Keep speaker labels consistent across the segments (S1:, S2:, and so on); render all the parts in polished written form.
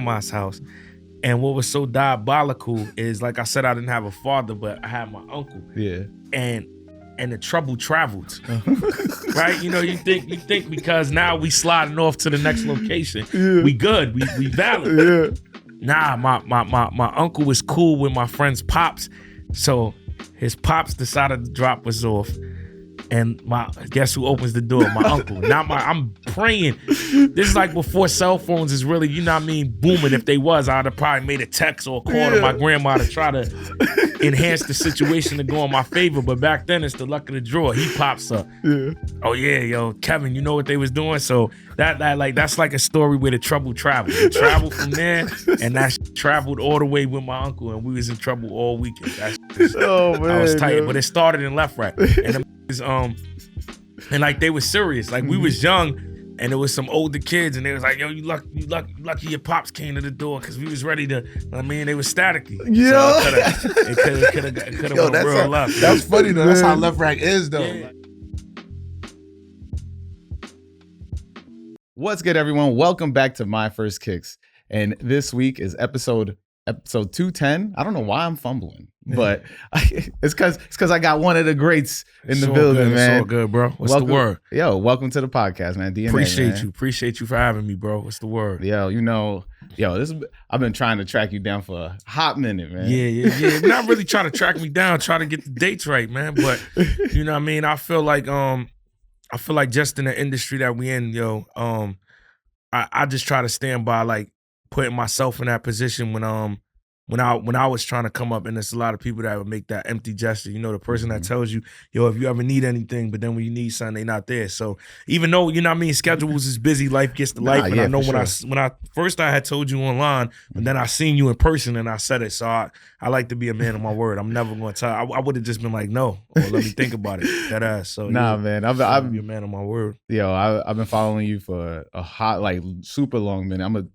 S1: grandma's house. And what was so diabolical is, like I said, I didn't have a father, but I had my uncle.
S2: Yeah.
S1: And the trouble traveled. Right? You know, you think because now we sliding off to the next location.
S2: Yeah.
S1: We good. We valid.
S2: Yeah.
S1: Nah, my uncle was cool with my friend's pops. So his pops decided to drop us off. And guess who opens the door? My uncle. I'm praying. This is like before cell phones is really, you know what I mean, booming. If they was, I'd have probably made a text or a call to my grandma to try to enhance the situation to go in my favor. But back then, it's the luck of the draw. He pops up.
S2: Yeah.
S1: Oh yeah, yo, Kevin, you know what they was doing? So that's like a story where the trouble traveled. It traveled from there, and that traveled all the way with my uncle, and we was in trouble all weekend.
S2: Oh man,
S1: I was tight,
S2: yo.
S1: But it started in Left Rack, and and like they were serious. Like we was young, and there was some older kids, and they was like, "Yo, you lucky your pops came to the door," because we was ready to. I mean, they was staticky.
S2: Yeah,
S1: so it could have went real left.
S3: That's funny though. That's how Left Rack is though.
S1: Yeah.
S2: What's good, everyone? Welcome back to My First Kicks, and this week is episode 210. I don't know why I'm fumbling, but it's because I got one of the greats in the building, man.
S1: It's all good, bro. What's the word?
S2: Yo, welcome to the podcast, man. DNA,
S1: Appreciate you for having me, bro. What's the word?
S2: Yo, I've been trying to track you down for a hot minute, man.
S1: Yeah. Not really trying to track me down, trying to get the dates right, man. But you know what I mean? I feel like just in the industry that we in, yo, I just try to stand by like putting myself in that position when I was trying to come up, and there's a lot of people that would make that empty gesture. You know, the person that tells you, yo, if you ever need anything, but then when you need something, they not there. So even though, you know what I mean, schedules is busy, life gets to life. And I know when I first I had told you online, and then I seen you in person and I said it. So I like to be a man of my word. I'm never going to tell. I would have just been like, no, or let me think about it. That ass. So
S2: man,
S1: I'll be a man of my word.
S2: Yo, I've been following you for a hot, like super long minute.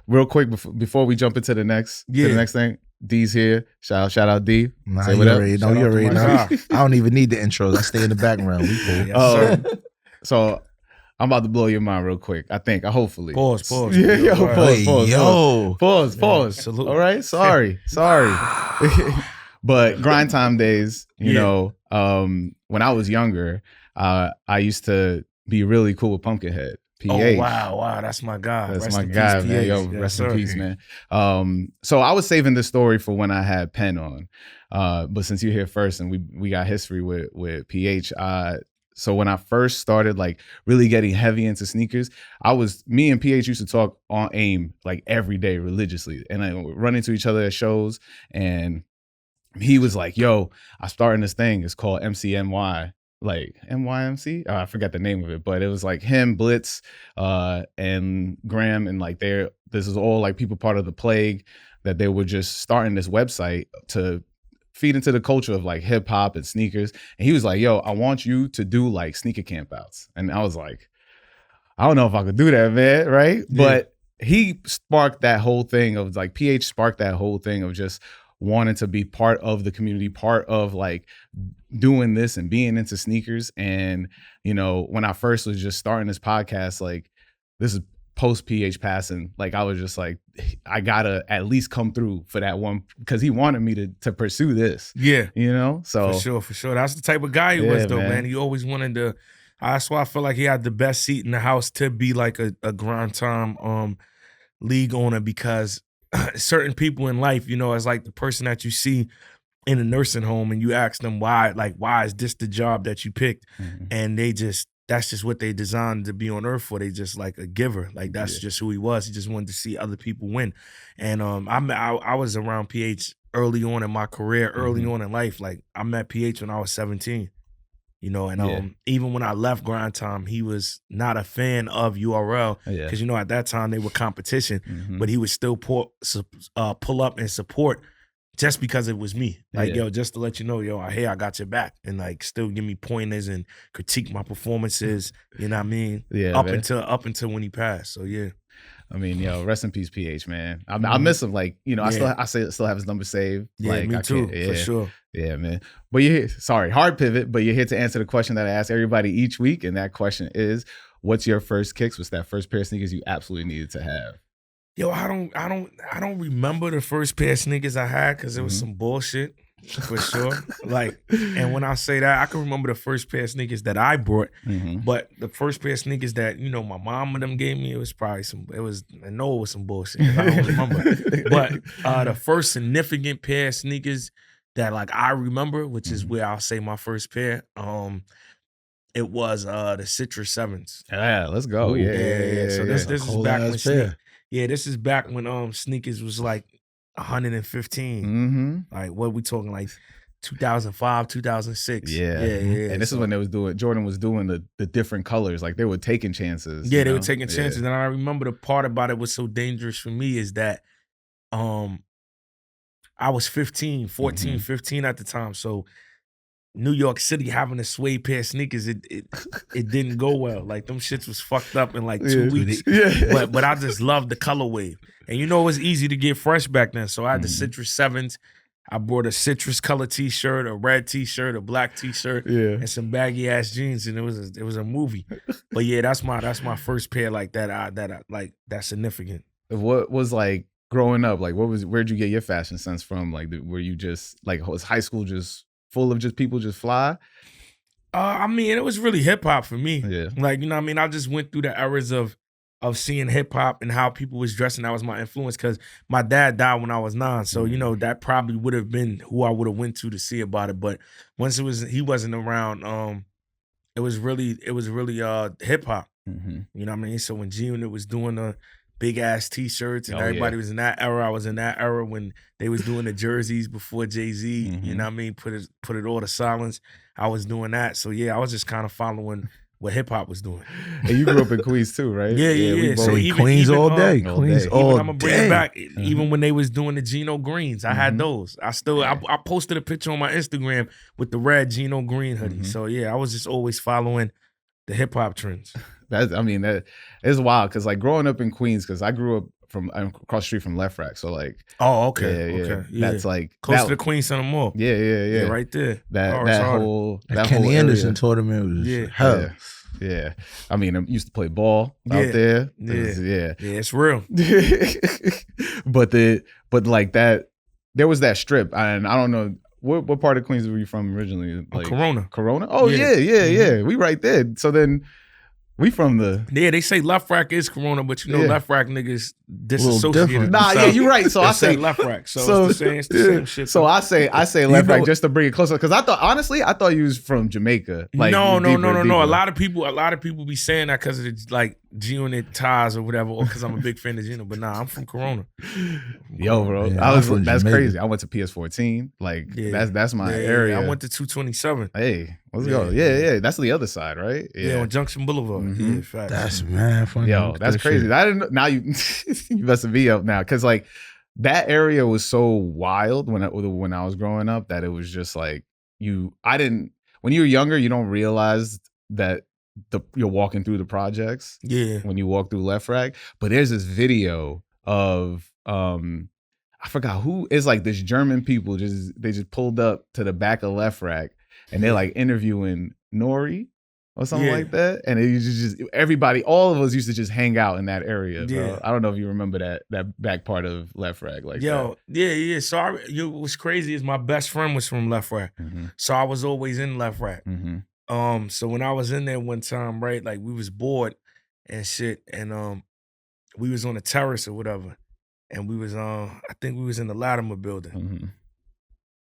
S2: Real quick before we jump into the next thing. D's here. Shout out D.
S3: Nah, you already know. I don't even need the intros. I stay in the background. We cool.
S2: So I'm about to blow your mind real quick. Hopefully.
S1: Pause.
S2: Yeah, pause.
S1: Salute.
S2: All right. Sorry. But grind time days, you know, when I was younger, I used to be really cool with Pumpkinhead. PH.
S1: Oh, wow. That's my guy.
S2: That's my guy, man.
S1: PH.
S2: Yo, rest in peace, man. So I was saving this story for when I had Pen on. But since you're here first and we got history with PH, so when I first started like really getting heavy into sneakers, me and PH used to talk on AIM like every day religiously. And I would run into each other at shows, and he was like, yo, I'm starting this thing. It's called MCNY. Like MYMC, I forgot the name of it, but it was like him, Blitz, and Graham, and like this is all like people part of the Plague, that they were just starting this website to feed into the culture of like hip hop and sneakers. And he was like, yo, I want you to do like sneaker campouts. And I was like, I don't know if I could do that, man, right? Yeah. But he sparked that whole thing of like PH sparked that whole thing of just wanting to be part of the community, part of like doing this and being into sneakers. And, you know, when I first was just starting this podcast, like this is post PH passing, like I was just like, I gotta at least come through for that one, because he wanted me to pursue this.
S1: Yeah.
S2: You know? So
S1: For sure. That's the type of guy he was though, man. He always wanted to, that's why I feel like he had the best seat in the house to be like a grind time league owner, because certain people in life, you know, as like the person that you see in a nursing home and you ask them why is this the job that you picked? Mm-hmm. And that's just what they designed to be on earth for. They just like a giver. Like that's just who he was. He just wanted to see other people win. And I was around PH early on in my career, early on in life. Like I met PH when I was 17. You know, and even when I left Grind Time, he was not a fan of URL because, you know, at that time they were competition, but he would still pull up and support just because it was me. Like, yo, just to let you know, yo, hey, I got your back, and like still give me pointers and critique my performances. You know what I mean? Yeah. Up until when he passed. So yeah.
S2: I mean, yo, rest in peace, PH, man. I miss him. Like, you know, I still have his number saved.
S1: Yeah,
S2: like,
S1: me too, for sure.
S2: Yeah, man. But you're here, hard pivot, but you're here to answer the question that I ask everybody each week. And that question is, what's your first kicks? What's that first pair of sneakers you absolutely needed to have?
S1: Yo, I don't remember the first pair of sneakers I had because it was some bullshit for sure. Like, and when I say that, I can remember the first pair of sneakers that I bought, but the first pair of sneakers that my mom and them gave me, it was probably I know it was some bullshit. I don't remember, but the first significant pair of sneakers that like I remember, which is where I'll say my first pair, it was the Citrus 7s.
S2: Yeah, let's go. Yeah.
S1: So this is back when this is back when sneakers was like 115. Like what we talking, like 2005, 2006.
S2: Yeah. And this is when Jordan was doing the different colors. Like they were taking chances.
S1: Yeah, they were taking chances. And I remember the part about it was so dangerous for me is that I was 14, 15 at the time. So New York City having a suede pair of sneakers, it didn't go well. Like them shits was fucked up in like 2 weeks. But I just loved the color wave. And it was easy to get fresh back then. So I had the Citrus 7s. I brought a citrus color t-shirt, a red t-shirt, a black t-shirt, and some baggy ass jeans, and it was a movie. But yeah, that's my first pair like that. That's significant.
S2: What was like growing up? Like where'd you get your fashion sense from? Like were you just like, was high school just full of just people just fly?
S1: I mean, it was really hip hop for me. Yeah. Like, you know what I mean? I just went through the eras of seeing hip hop and how people was dressing. That was my influence because my dad died when I was 9. So, that probably would have been who I would have went to see about it. But once he wasn't around, it was really hip hop. You know what I mean? So when G-Unit was doing the big ass t-shirts and everybody was in that era, I was in that era when they was doing the jerseys before Jay-Z, you know what I mean? Put it all to silence. I was doing that. So yeah, I was just kind of following what hip hop was doing.
S2: And you grew up in Queens too, right?
S1: Yeah.
S3: So Queens all day. Queens all day. I'm gonna bring it back.
S1: Even when they was doing the Gino Greens, I had those. I posted a picture on my Instagram with the red Gino Green hoodie. So yeah, I was just always following the hip hop trends.
S2: That is wild because like growing up in Queens, because I grew up across the street from Left Rack, so like
S1: okay.
S2: That's like
S1: close to the Queens Center Mall.
S2: Yeah,
S1: right there.
S2: That whole
S3: Kenny Anderson tournament was hell.
S2: Yeah. I mean, I used to play ball out there. Yeah,
S1: it's real.
S2: but like that, there was that strip, and I don't know. What part of Queens were you from originally? Like
S1: Corona.
S2: Oh yeah. We right there. So then we from the
S1: they say Left Rack is Corona, but Left Rack niggas disassociated.
S2: Nah, yeah, you're right. So I say
S1: Left Rack. So it's the same shit.
S2: So I say Left Rack just to bring it closer because I thought you was from Jamaica. Like
S1: no. A lot of people be saying that because it's like G-Unit ties or whatever, or because I'm a big fan of Gino. But nah, I'm from Corona.
S2: Yo, bro, that's crazy. I went to PS14. Like that's my area.
S1: I went to 227.
S2: Hey, let's go. Yeah. That's the other side, right?
S1: Yeah, on Junction Boulevard. Yeah, fact.
S3: That's mad funny.
S2: Yo, that's crazy. I didn't know. Now you messing me up now because like that area was so wild when I was growing up that it was just like when you're younger you don't realize that you're walking through the projects.
S1: Yeah.
S2: When you walk through Left Rack, but there's this video of I forgot who is like this German people they just pulled up to the back of Left Rack and they're like interviewing Nori or something like that. And it just everybody, all of us used to just hang out in that area, bro. Yeah. I don't know if you remember that back part of Left Rack. Like
S1: that. Yeah. So what's crazy is my best friend was from Left Rack. So I was always in Left Rack. So when I was in there one time, right, like we was bored and shit, and we was on the terrace or whatever, and we was I think we was in the Latimer building.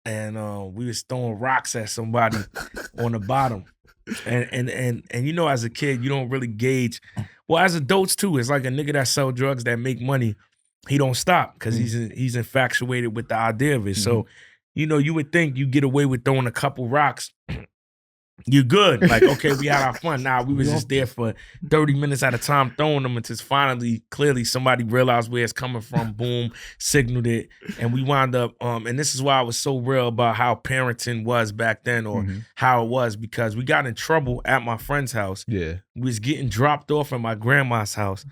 S1: And we was throwing rocks at somebody on the bottom. And as a kid, you don't really gauge. Well, as adults too, it's like a nigga that sell drugs that make money. He don't stop because he's infatuated with the idea of it. So, you would think you get away with throwing a couple rocks. You're good. Like, okay, we had our fun. Nah, we was just there for 30 minutes at a time throwing them until finally, clearly somebody realized where it's coming from. Boom, signaled it. And we wound up, and this is why I was so real about how parenting was back then or how it was, because we got in trouble at my friend's house.
S2: Yeah.
S1: We was getting dropped off at my grandma's house.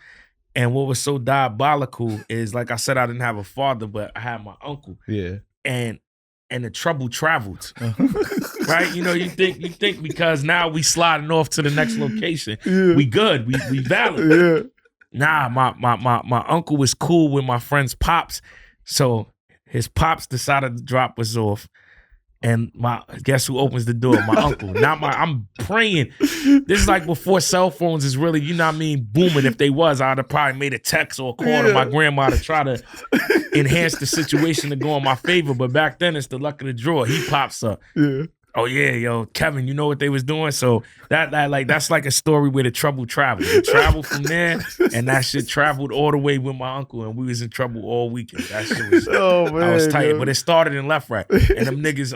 S1: And what was so diabolical is, like I said, I didn't have a father, but I had my uncle.
S2: Yeah.
S1: And the trouble traveled. Right? You think because now we sliding off to the next location. We good. We valid. Nah, my uncle was cool with my friend's pops, so his pops decided to drop us off. And guess who opens the door? My uncle. I'm praying. This is like before cell phones is really, you know what I mean, booming. If they was, I'd have probably made a text or a call to my grandma to try to enhance the situation to go in my favor. But back then, it's the luck of the draw. He pops up. Yeah. Oh yeah, yo, Kevin, you know what they was doing? So that's like a story where the trouble traveled. It traveled from there, and that shit traveled all the way with my uncle, and we was in trouble all weekend. That shit was, I was tight. But it started in Left Right, and them niggas,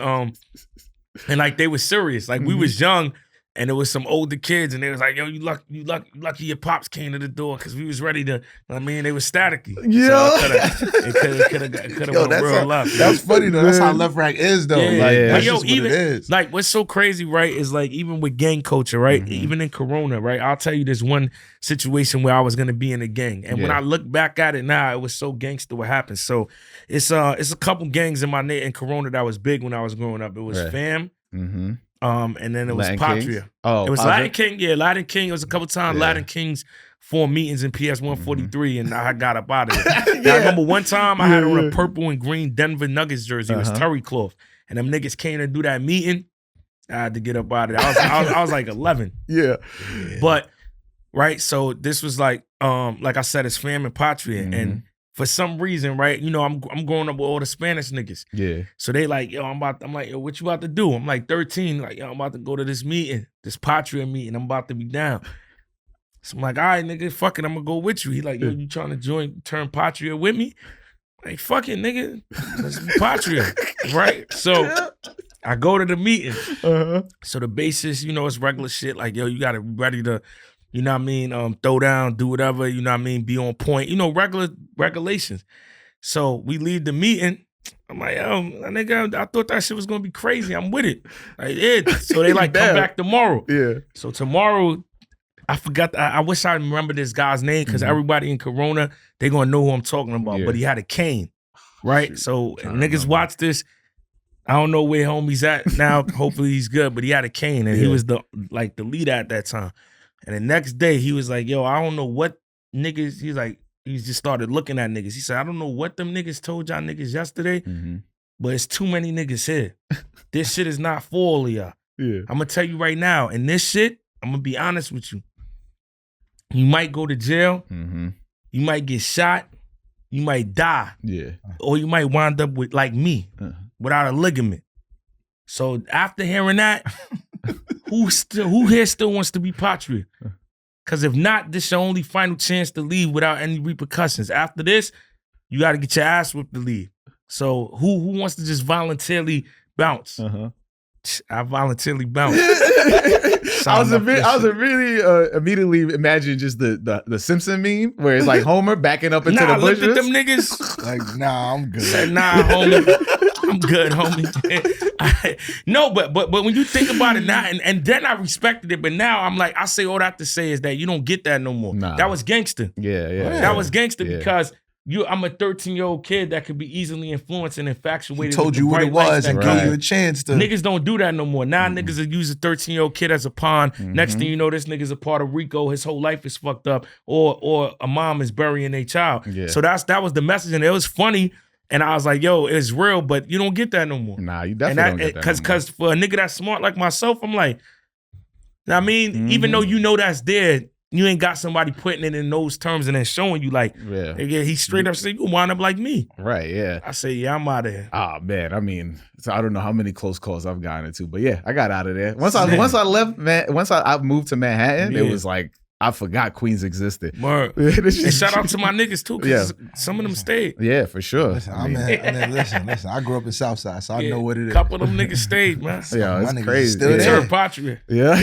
S1: and like they was serious. Like we was young, and there was some older kids, and they was like, yo, you lucky your pops came to the door, because we was ready to, I mean, they was staticky.
S3: Yeah.
S1: So it could have went real left.
S3: That's funny though. That's how Left Right is though.
S1: Yeah.
S3: Like,
S1: But
S3: that's
S1: yo,
S3: just what
S1: even
S3: it is.
S1: like what's so crazy, right, is like even with gang culture, right? Even in Corona, right? I'll tell you this one situation where I was gonna be in a gang. And when I look back at it now, it was so gangster what happened. So it's a couple gangs in Corona that was big when I was growing up. It was Fam. And then it was
S2: Latin
S1: Patria.
S2: Kings? Oh,
S1: it was
S2: Patria?
S1: Latin King. Yeah, Latin King. It was a couple times Latin Kings formed meetings in PS 143, and I got up out of it. I remember one time I had on a purple and green Denver Nuggets jersey. It was terry cloth, and them niggas came to do that meeting. I had to get up out of it. I was like 11.
S2: Yeah.
S1: But right, so this was like I said, it's Fam and Patria, and for some reason, right, you know, I'm growing up with all the Spanish niggas. Yeah. So they like, yo, I'm like, yo, what you about to do? I'm like 13, like, yo, I'm about to go to this meeting, this Patria meeting. I'm about to be down. So I'm like, all right, nigga, fuck it, I'm gonna go with you. He like, yo, you trying to turn Patria with me? Like, fuck it, nigga, let's be Patria, right? So I go to the meeting. So the basis, you know, it's regular shit. Like, yo, you gotta be ready to, you know what I mean, throw down, do whatever, you know what I mean, be on point, you know, regular regulations. So we leave the meeting. I'm like, yo, nigga, I thought that shit was gonna be crazy. I'm with it. Like, yeah. So they like, come back tomorrow. Yeah. So tomorrow, I forgot, I wish I remember this guy's name, because everybody in Corona, they gonna know who I'm talking about, but he had a cane, right? So niggas watch this. I don't know where homie's at now. Hopefully he's good, but he had a cane, and he was the leader at that time. And the next day, he was like, yo, I don't know what niggas, he's like, he just started looking at niggas. He said, I don't know what them niggas told y'all niggas yesterday, but it's too many niggas here. This shit is not for all of y'all. Yeah. I'm going to tell you right now, and this shit, I'm going to be honest with you. You might go to jail. You might get shot. You might die. Yeah. Or you might wind up with, like me, without a ligament. So after hearing that, who here still wants to be Patria? Because if not, this is your only final chance to leave without any repercussions. After this, you got to get your ass whipped to leave. So who wants to just voluntarily bounce? I voluntarily bounced.
S2: I was really immediately imagining just the Simpson meme where it's like Homer backing up into the bushes.
S1: I looked at them niggas.
S3: Like, nah, I'm good.
S1: Said, nah, homie. I'm good, homie. No, but when you think about it now, and then I respected it, but now I'm like, I say all that to say is that you don't get that no more. Nah. That was gangster.
S2: Yeah.
S1: That was gangster because I'm a 13-year-old kid that could be easily influenced and infatuated.
S3: He told you what it was and gave you a chance to.
S1: Niggas don't do that no more. Now niggas are using a 13-year-old kid as a pawn. Next thing you know, this nigga's a part of Rico. His whole life is fucked up. Or a mom is burying their child. Yeah. So that was the message. And it was funny. And I was like, yo, it's real, but you don't get that no more.
S2: Nah, you definitely don't get that no more.
S1: Because for a nigga that's smart like myself, I'm like, I mean, even though you know that's there, you ain't got somebody putting it in those terms and then showing you like, he straight up said, you can wind up like me.
S2: Right, yeah.
S1: I say, yeah, I'm out of here.
S2: Oh, man, I mean, so I don't know how many close calls I've gotten into, but yeah, I got out of there. Once I left, man, once I moved to Manhattan, it was like, I forgot Queens existed.
S1: Word. And shout out to my niggas too, because some of them stayed.
S2: Yeah, for sure.
S3: Listen, listen. I grew up in Southside, so I know what it is.
S1: A couple of them niggas stayed, man.
S2: Yeah, it's crazy.
S3: Still there.
S1: Patria.
S2: Yeah,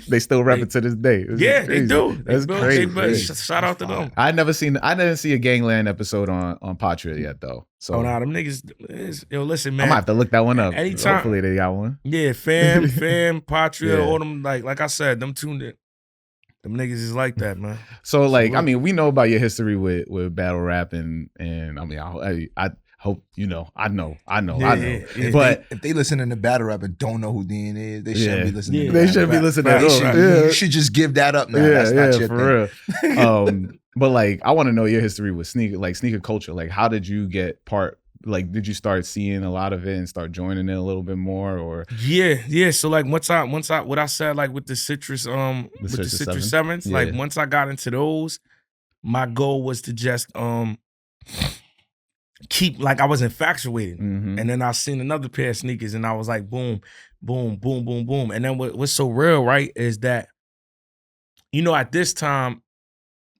S2: they still rap it to this day.
S1: They do.
S2: That's crazy.
S1: Shout out to them.
S2: I didn't see a Gangland episode on Patria yet though. So
S1: them niggas. Yo, listen, man.
S2: I'm gonna have to look that one up.
S1: Anytime.
S2: Hopefully they got one.
S1: Yeah, fam, Patria, all them like I said, them tuned in. Them niggas is like that, man. So
S2: like, I mean, we know about your history with battle rap and I mean, I hope you know. I know.
S1: Yeah.
S2: But
S3: if they listen to battle rap and don't know who DNA is, they shouldn't be listening.
S2: They shouldn't be listening at all.
S3: You should just give that up now. That's not your
S2: thing. For real. But like, I want to know your history with sneaker culture. Like, how did you get like, did you start seeing a lot of it and start joining it a little bit more, or?
S1: Yeah. So like once I what I said, like with the citrus sevens, like once I got into those, my goal was to just keep, like, I was infatuated. And then I seen another pair of sneakers and I was like, boom, boom, boom, boom, boom. And then what's so real, right, is that, you know, at this time,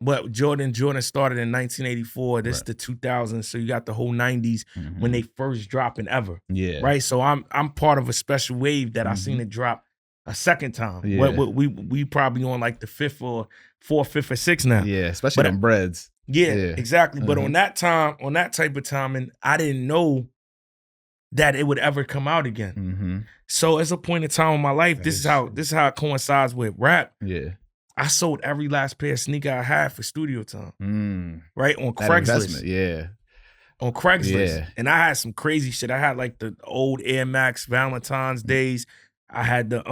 S1: but Jordan started in 1984. This is the 2000s. So you got the whole 90s when they first dropping ever. Yeah. Right. So I'm part of a special wave that I seen it drop a second time. Yeah. We probably on like the fifth or sixth now.
S2: Yeah, especially on breads.
S1: Yeah, exactly. But on that type of timing, I didn't know that it would ever come out again. So as a point in time in my life, this is how it coincides with rap. Yeah. I sold every last pair of sneaker I had for studio time. Right? On Craigslist. Yeah. On Craigslist. Yeah. And I had some crazy shit. I had like the old Air Max Valentine's Days. I had the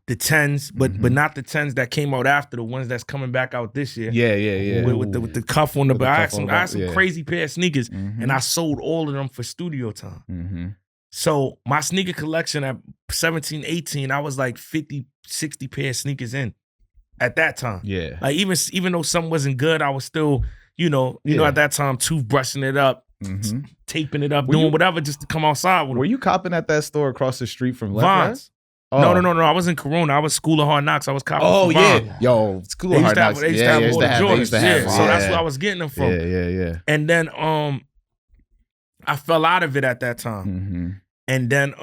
S1: 10s, but not the 10s that came out after, the ones that's coming back out this year. Yeah. With the cuff on the back. I had some crazy pair of sneakers, and I sold all of them for studio time. So my sneaker collection at 17, 18, I was like 50, 60 pair of sneakers in at that time. Yeah. Like even though something wasn't good, I was still, you know, at that time, toothbrushing it up, taping it up, doing whatever just to come outside with it.
S2: Were you copping at that store across the street from
S1: Vons? Oh. No. I was in Corona. I was School of Hard Knocks. I was copping.
S2: Oh, yeah. Yo, School of Hard Knocks.
S1: They used to have all the Jordans. So that's where I was getting them from.
S2: Yeah.
S1: And then I fell out of it at that time. And then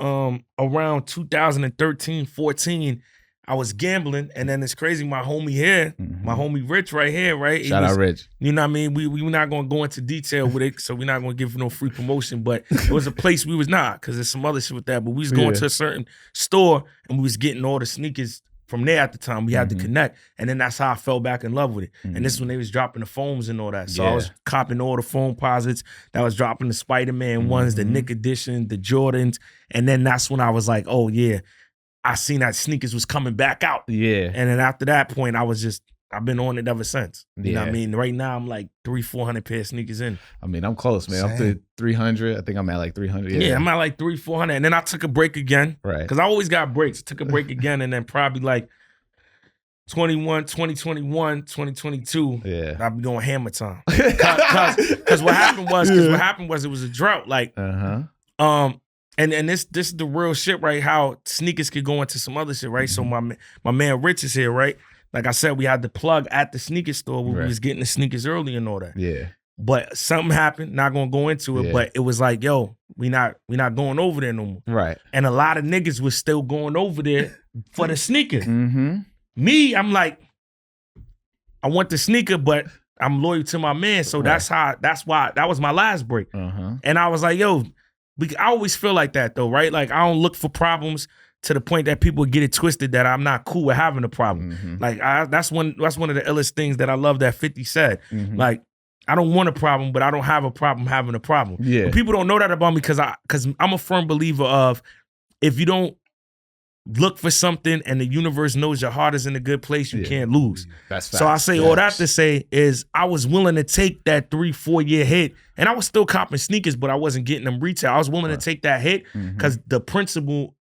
S1: around 2013, 14, I was gambling. And then it's crazy. My homie here, my homie Rich right here, right?
S2: Shout out Rich.
S1: You know what I mean? We're not going to go into detail with it, so we're not going to give no free promotion. But it was a place we was not, because there's some other shit with that. But we was going to a certain store, and we was getting all the sneakers from there at the time. We had to connect. And then that's how I fell back in love with it. And this is when they was dropping the foams and all that. So I was copping all the foam posits that was dropping, the Spider-Man ones, the Nick Edition, the Jordans. And then that's when I was like, oh yeah, I seen that sneakers was coming back out. Yeah. And then after that point, I've been on it ever since. You know what I mean? Right now, I'm like 300-400 pair of sneakers in.
S2: I mean, I'm close, man. I'm to 300. I think I'm at like 300.
S1: Yeah, I'm at like 300-400. And then I took a break again. Right. Because I always got breaks. Took a break again, and then probably like 2021, 2022, I'll be going hammer time. Because what happened was it was a drought. Like, And this is the real shit, right? How sneakers could go into some other shit, right? So my man Rich is here, right? Like I said, we had the plug at the sneaker store where we was getting the sneakers early and all that. Yeah. But something happened, not gonna go into it, but it was like, yo, we not going over there no more. Right. And a lot of niggas was still going over there for the sneaker. Me, I'm like, I want the sneaker, but I'm loyal to my man. So that's why that was my last break. And I was like, yo, I always feel like that though, right? Like I don't look for problems to the point that people get it twisted that I'm not cool with having a problem. Like that's one of the illest things that I love that 50 said. Like I don't want a problem, but I don't have a problem having a problem. Yeah. But people don't know that about me because I'm a firm believer of, if you don't look for something and the universe knows your heart is in a good place, you can't lose. That's facts. So I say all that to say is I was willing to take that 3-4 year hit, and I was still copping sneakers, but I wasn't getting them retail. I was willing to take that hit because the principle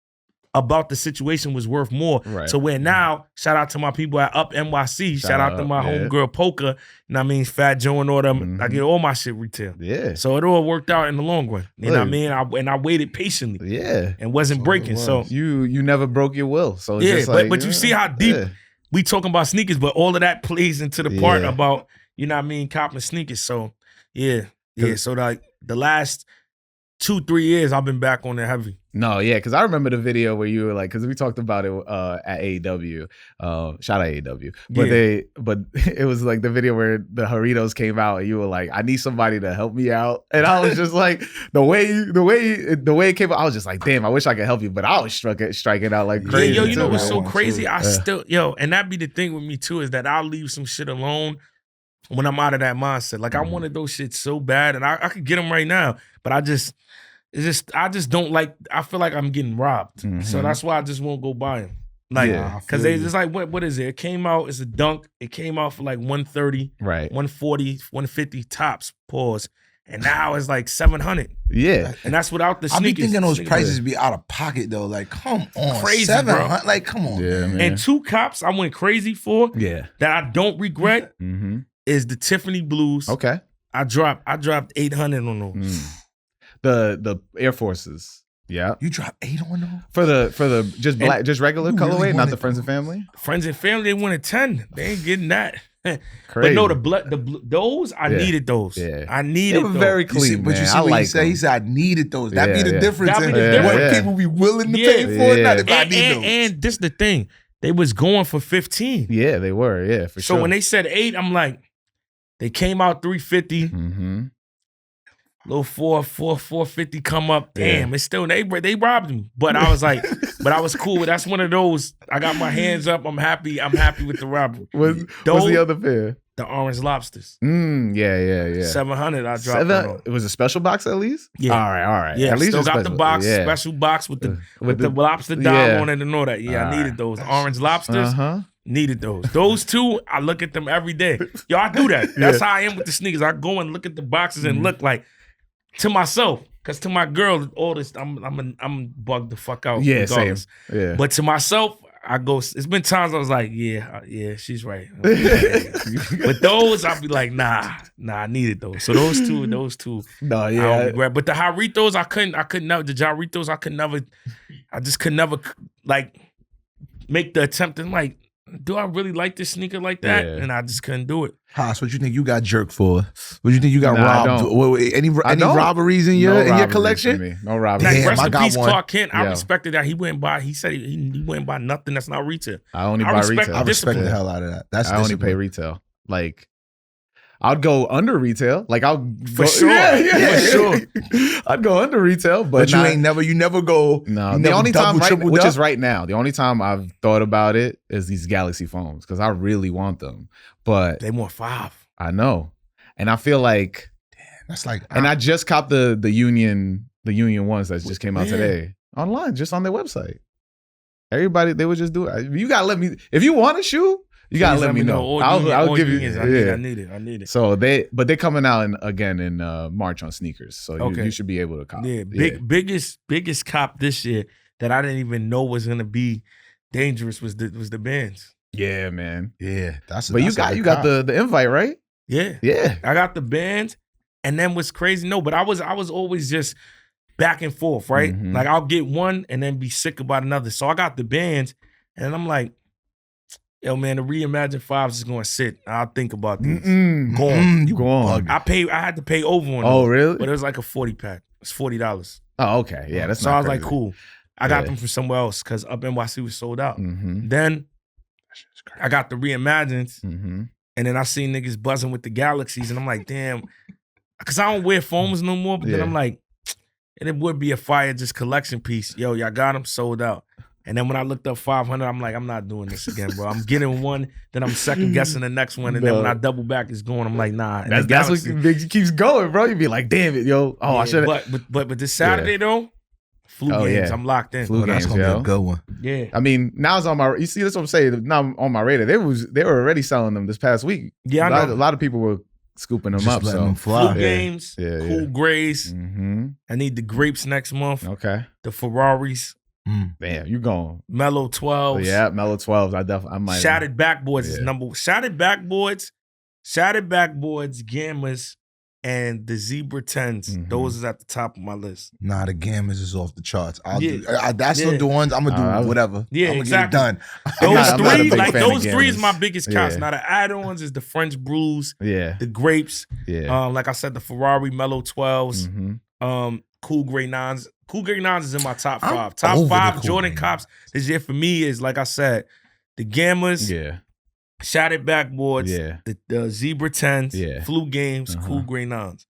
S1: about the situation was worth more. Right. So where now, shout out to my people at Up NYC, shout out to my homegirl Polka, you know what I mean, Fat Joe and all them. I get all my shit retail. Yeah. So it all worked out in the long run. You know what I mean? I waited patiently. Yeah. And wasn't breaking. So
S2: you never broke your will. So it's
S1: but you see how deep we talking about sneakers, but all of that plays into the part about, you know what I mean, copping sneakers. So so like the last 2-3 years I've been back on it heavy.
S2: No, because I remember the video where you were like, because we talked about it at AEW. Shout out AEW. But it was like the video where the Doritos came out and you were like, I need somebody to help me out. And I was just like, the way it came out, I was just like, damn, I wish I could help you. But I was striking out like crazy.
S1: Yeah, you know what's so crazy? I still, and that be the thing with me too, is that I'll leave some shit alone when I'm out of that mindset. Like I wanted those shit so bad, and I could get them right now, but I just don't like. I feel like I'm getting robbed, so that's why I just won't go buy them. Like, because they just like, what is it? It came out, it's a dunk. It came out for like 130,
S2: right,
S1: 140, 150 tops. Pause. And now it's like 700.
S2: Yeah,
S1: and that's without the sneakers.
S3: I be thinking those prices be out of pocket though. Like, come on,
S1: crazy,
S3: 700. Like, come on, man.
S1: And 2 cops I went crazy for.
S2: Yeah,
S1: that I don't regret is the Tiffany blues.
S2: Okay,
S1: I dropped 800 on those.
S2: The Air Forces. Yeah,
S3: you dropped 8 on those
S2: for the just black, just regular colorway, really not the friends and family.
S1: Friends and family, they wanted 10. They ain't getting that. But no, those I needed those. Yeah, I needed.
S2: They were very clean,
S3: but
S2: man.
S3: you see what he said? He said I needed those. That be the difference.
S1: That be the difference.
S3: What people be willing to pay for it. Not if I need those.
S1: And this the thing, they was going for 15.
S2: Yeah, they were. Yeah, for sure.
S1: So when they said 8, I'm like, they came out 350. Little 450 come up. Damn, it's still they robbed me. But I was like, but I was cool. That's one of those. I got my hands up. I'm happy. I'm happy with the robbery.
S2: What's the other pair?
S1: The orange lobsters.
S2: Yeah.
S1: 700. I dropped.
S2: It was a special box at least.
S1: Yeah.
S2: All right.
S1: Yeah,
S2: at least
S1: still got the box, special box with the lobster dime on it and all that. Yeah, I needed those orange lobsters. Needed those. Those 2, I look at them every day. Yo, I do that. That's how I am with the sneakers. I go and look at the boxes and look like. To myself, because to my girl, all this, I'm bugged the fuck out.
S2: Yeah,
S1: regardless.
S2: Same. Yeah.
S1: But to myself, I go. It's been times I was like, yeah, she's right. But those, I'll be like, nah, I needed those. So those two.
S2: No, yeah.
S1: But the Jarritos, I couldn't never. The Jarritos, I just could never like make the attempt and like. Do I really like this sneaker like that? Yeah. And I just couldn't do it.
S3: Haas, what you think you got jerked for? What you think you got robbed? Any robberies in your collection?
S2: No robberies.
S1: Like, rest in peace, Clark Kent. I respected that. He wouldn't buy. He said he wouldn't buy nothing that's not retail.
S2: I only buy retail.
S3: I respect the hell out of that.
S2: I only pay retail. Like. I'd go under retail. Like
S1: for sure. For sure.
S2: I'd go under retail, but
S3: you never go.
S2: No, the only time, which is right now, the only time I've thought about it is these Galaxy phones because I really want them, but
S1: they want 5.
S2: I know, and I feel like,
S3: that's like,
S2: and I just copped the Union ones that just came out today online, just on their website. Everybody, they would just do it. You gotta let me if you want a shoe. You gotta let me know. I'll give you.
S1: I need it.
S2: So they're coming out again in March on sneakers. So you should be able to cop.
S1: Yeah, biggest cop this year that I didn't even know was gonna be dangerous was the Bands.
S2: Yeah, man.
S3: Yeah,
S2: but you got the invite, right?
S1: Yeah. I got the Bands, and then what's crazy? No, but I was always just back and forth, right? Like I'll get one and then be sick about another. So I got the Bands, and I'm like. Yo, man, the Reimagine 5s is going to sit. I'll think about this.
S2: Go on.
S1: I had to pay over on it.
S2: Oh, really?
S1: But it was like a 40-pack. It's $40.
S2: Oh, okay. Yeah, that's
S1: so
S2: not
S1: I was
S2: crazy.
S1: like, cool. I got them from somewhere else because up NYC was sold out. Then I got the Reimagines, and then I seen niggas buzzing with the Galaxies, and I'm like, damn. Because I don't wear foams no more, but then I'm like, and it would be a fire just collection piece. Yo, y'all got them sold out. And then when I looked up 500, I'm like, I'm not doing this again, bro. I'm getting one, then I'm second guessing the next one, and then when I double back, it's going. I'm like, nah. And
S2: that's what keeps going, bro. You be like, damn it, yo. Oh, I should have.
S1: But this Saturday though, flu games. I'm locked in.
S3: Flu games, that's gonna be a good one.
S1: Yeah.
S2: I mean, now it's on my. You see, that's what I'm saying. Now on my radar. They were already selling them this past week.
S1: Yeah, I know.
S2: A lot of people were scooping them up.
S3: Letting them fly.
S1: Flu games, cool grays. I need the grapes next month.
S2: Okay.
S1: The Ferraris.
S2: Damn, you going
S1: Mellow 12s.
S2: Yeah, Mellow 12s. I might.
S1: Shattered backboards is number. Shattered backboards, Gammas, and the Zebra 10s. Those is at the top of my list.
S3: Nah, the Gammas is off the charts. That's the ones I'm gonna do. Whatever.
S1: Yeah,
S3: I'm
S1: exactly.
S3: Get it
S1: done. Those
S3: three.
S1: Three is my biggest counts. Now the add-ons is the French Blues. The grapes. Like I said, the Ferrari Mellow 12s. Cool Gray 9s. Cool Gray 9s is in my top 5. Top 5 Jordan Cops this year for me is, like I said, the Gammas, Shattered backboards, the Zebra 10s, Flu games, Cool Gray 9s.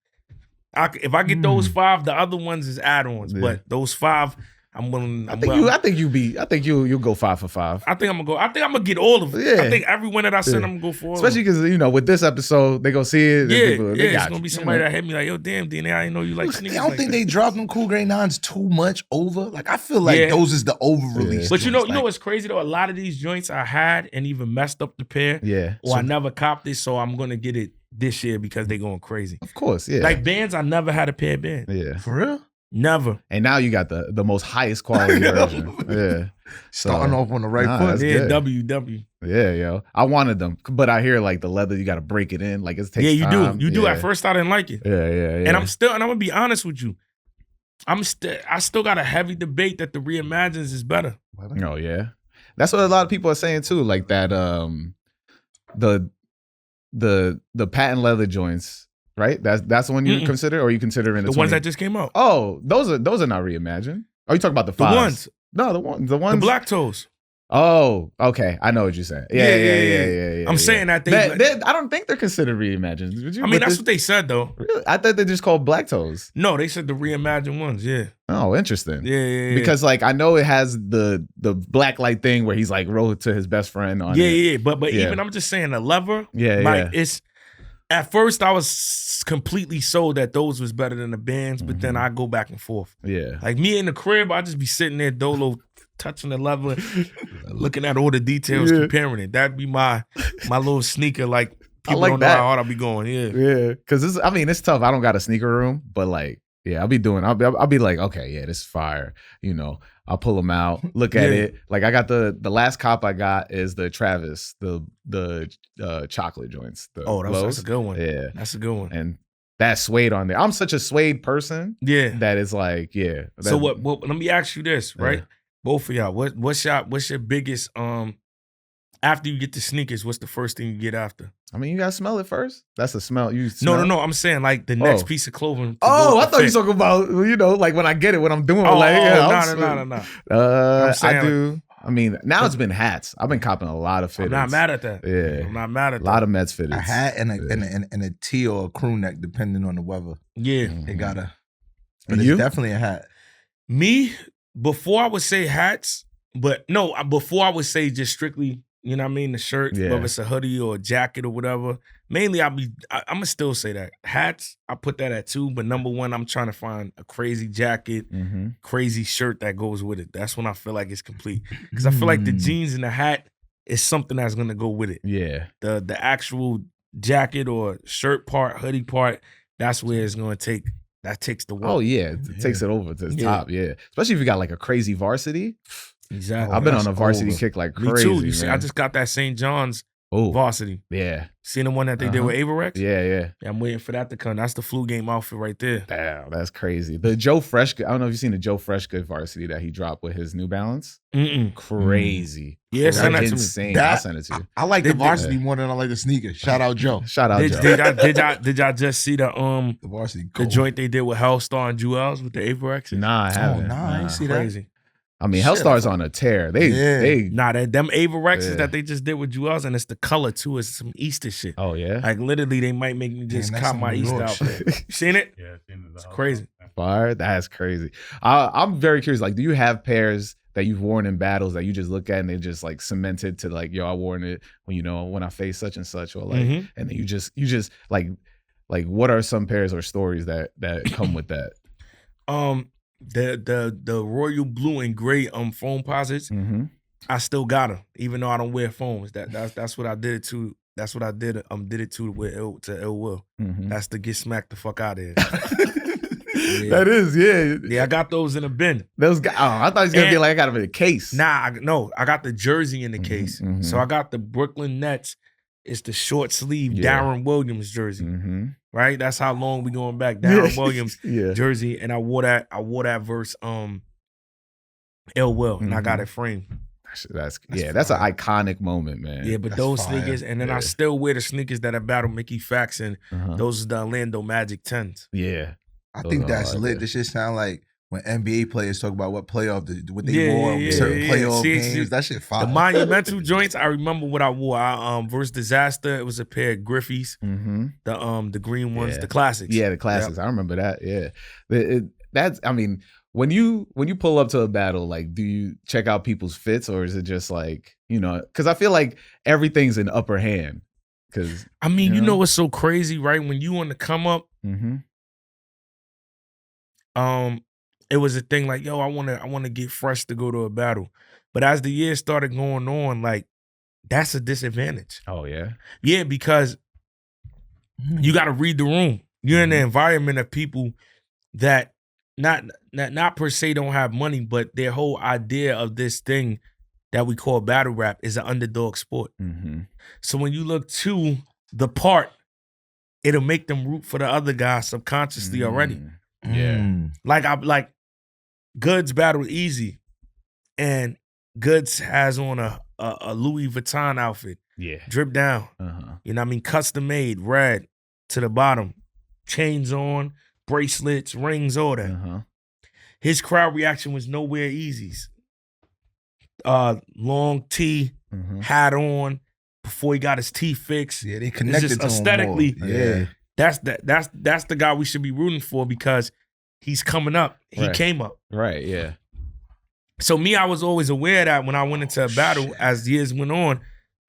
S1: If I get those 5, the other ones is add-ons. But those 5, I'm willing.
S2: I think you'll go 5 for 5.
S1: I think I'm gonna get all of it.
S2: Yeah.
S1: I think every one that I said, I'm gonna go for all.
S2: Especially because with this episode, they gonna see it.
S1: It's gonna be somebody that hit me like, yo, damn, DNA, I didn't know you like sneakers.
S3: I don't think they dropped them Cool Grade 9s too much over. Like I feel like those is the over release.
S1: But you know what's crazy though? A lot of these joints I had and even messed up the pair.
S2: Yeah.
S1: Or I never copped it, so I'm gonna get it this year because they going crazy.
S2: Of course, yeah.
S1: Like bands, I never had a pair of bands.
S2: Yeah.
S3: For real?
S1: Never.
S2: And now you got the most highest quality version. Yeah.
S3: Starting off on the right foot.
S1: Yeah, WW.
S2: Yeah, yo. I wanted them, but I hear like the leather, you got to break it in. Like it takes
S1: you
S2: time.
S1: You do. At first, I didn't like it.
S2: Yeah.
S1: And I'm gonna be honest with you. I still got a heavy debate that the Reimagines is better.
S2: Oh yeah, that's what a lot of people are saying too. Like that, the patent leather joints. Right, that's the one you consider, or you consider in the
S1: ones that just came out.
S2: Oh, those are not reimagined. Oh, you talking about the fives?
S1: The ones.
S2: No, the ones.
S1: The black toes.
S2: Oh, okay. I know what you're saying. Yeah.
S1: I'm saying that
S2: I don't think they're considered reimagined. Would you?
S1: I mean, that's what they said though.
S2: Really? I thought they just called black toes.
S1: No, they said the reimagined ones. Yeah.
S2: Oh, interesting.
S1: Yeah.
S2: Because like I know it has the black light thing where he's like wrote to his best friend on it.
S1: Yeah. But even I'm just saying the leather. It's. At first, I was completely sold that those was better than the bands, but then I go back and forth.
S2: Yeah.
S1: Like me in the crib, I just be sitting there dolo, touching the leather, looking at all the details, comparing it. That'd be my little sneaker. Like people don't know how hard I'll be going.
S2: Yeah. Because it's tough. I don't got a sneaker room, but like, yeah, I'll be like, okay, yeah, this is fire. I'll pull them out, look at it. Like I got the last cop I got is the Travis, the chocolate joints.
S1: That's a good one.
S2: Yeah,
S1: that's a good one.
S2: And that suede on there. I'm such a suede person.
S1: Yeah,
S2: that is like
S1: So what? Let me ask you this, right? Both of y'all. What's your biggest after you get the sneakers? What's the first thing you get after?
S2: I mean, you gotta smell it first. That's a smell. You smell
S1: No. I'm saying like the next piece of clothing.
S2: I thought you were talking about like when I get it, what I'm doing. No. I do. I mean, now it's been hats. I've been copping a lot of fitteds.
S1: I'm not mad at that.
S2: Yeah,
S1: I'm not mad at that.
S2: A lot of Mets fitteds.
S3: A hat and a tee or a crew neck, depending on the weather.
S1: Yeah,
S3: they gotta. But it's definitely a hat.
S1: Me, before I would say hats, but no, before I would say just strictly. You know what I mean? The shirt, whether it's a hoodie or a jacket or whatever. Mainly, I'm going to still say that. Hats, I put that at 2. But number 1, I'm trying to find a crazy jacket, crazy shirt that goes with it. That's when I feel like it's complete. Because I feel like the jeans and the hat is something that's going to go with it.
S2: Yeah.
S1: The actual jacket or shirt part, hoodie part, that's where it's going to take. That takes the work.
S2: Oh, yeah. It takes it over to the top, Especially if you got like a crazy varsity.
S1: Exactly.
S2: I've been on a varsity kick like crazy.
S1: Me too. I just got that St. John's varsity.
S2: Yeah.
S1: Seen the one that they did with Averex?
S2: Yeah.
S1: I'm waiting for that to come. That's the flu game outfit right there.
S2: Damn, that's crazy. The Joe Freshgood, I don't know if you've seen the Joe Freshgood varsity that he dropped with his New Balance. Crazy.
S1: Yeah, send that to me.
S2: Insane. I'll send it to you.
S3: I like the varsity more than I like the sneakers. Shout out Joe.
S1: Joe. Did y'all just see the
S3: varsity
S1: the joint they did with Hellstar and Jewels with the Averex?
S2: Nah, I haven't.
S3: I ain't see that.
S1: Crazy.
S2: I mean, Hellstar's on a tear. Them
S1: Averexes that they just did with Jewels, and it's the color too. It's some Easter shit.
S2: Oh yeah,
S1: like literally, they might make me just cop my Easter outfit. You seen it?
S4: Yeah, I've seen it.
S1: It's crazy.
S2: Fire. That's crazy. I'm very curious. Like, do you have pairs that you've worn in battles that you just look at and they just like cemented to like, yo, I worn it when I face such and such, or like, and then you just like what are some pairs or stories that come with that?
S1: The royal blue and gray foam posits, I still got them, even though I don't wear foams. That's what I did it to. That's what I did. Did it to Ill Will. That's to get smacked the fuck out of here.
S2: That is,
S1: yeah. I got those in a bin.
S2: Those guys. Oh, I thought he was gonna be like I got them in a case.
S1: Nah, I got the jersey in the case. So I got the Brooklyn Nets. It's the short sleeve Darren Williams jersey. Right? That's how long we going back. Darren Williams jersey. And I wore that verse Ill Will. And I got it framed.
S2: That's an iconic moment, man.
S1: Yeah, but those sneakers, and then I still wear the sneakers that I battled Mickey Fax in. Those are the Orlando Magic 10s.
S2: Yeah.
S3: I think that's lit. This shit sound like when NBA players talk about what they wore, certain playoff games. That shit fire.
S1: The monumental joints, I remember what I wore. Versus Disaster, it was a pair of Griffeys. The green ones, the classics.
S2: Yeah, the classics. I remember that. Yeah. when you pull up to a battle, like, do you check out people's fits, or is it just like, you know, because I feel like everything's an upper hand. Because
S1: I mean, you know what's so crazy, right? When you want to come up, it was a thing like, yo, I want to get fresh to go to a battle. But as the years started going on, like, that's a disadvantage.
S2: Oh yeah,
S1: yeah, because you got to read the room. You're in the environment of people that not per se don't have money, but their whole idea of this thing that we call battle rap is an underdog sport. So when you look to the part, it'll make them root for the other guy subconsciously already.
S2: Yeah.
S1: Like Goods battled Easy, and Goods has on a Louis Vuitton outfit.
S2: Yeah.
S1: Drip down. You know what I mean? Custom made, red to the bottom. Chains on, bracelets, rings, all that. His crowd reaction was nowhere Easy's. Long tee, hat on, before he got his teeth fixed.
S3: Yeah, they connected
S1: just
S3: to
S1: aesthetically.
S3: him more. Yeah.
S1: That's the guy we should be rooting for, because he's coming up. He came up.
S2: Right, yeah.
S1: So me, I was always aware that when I went into a battle, as years went on,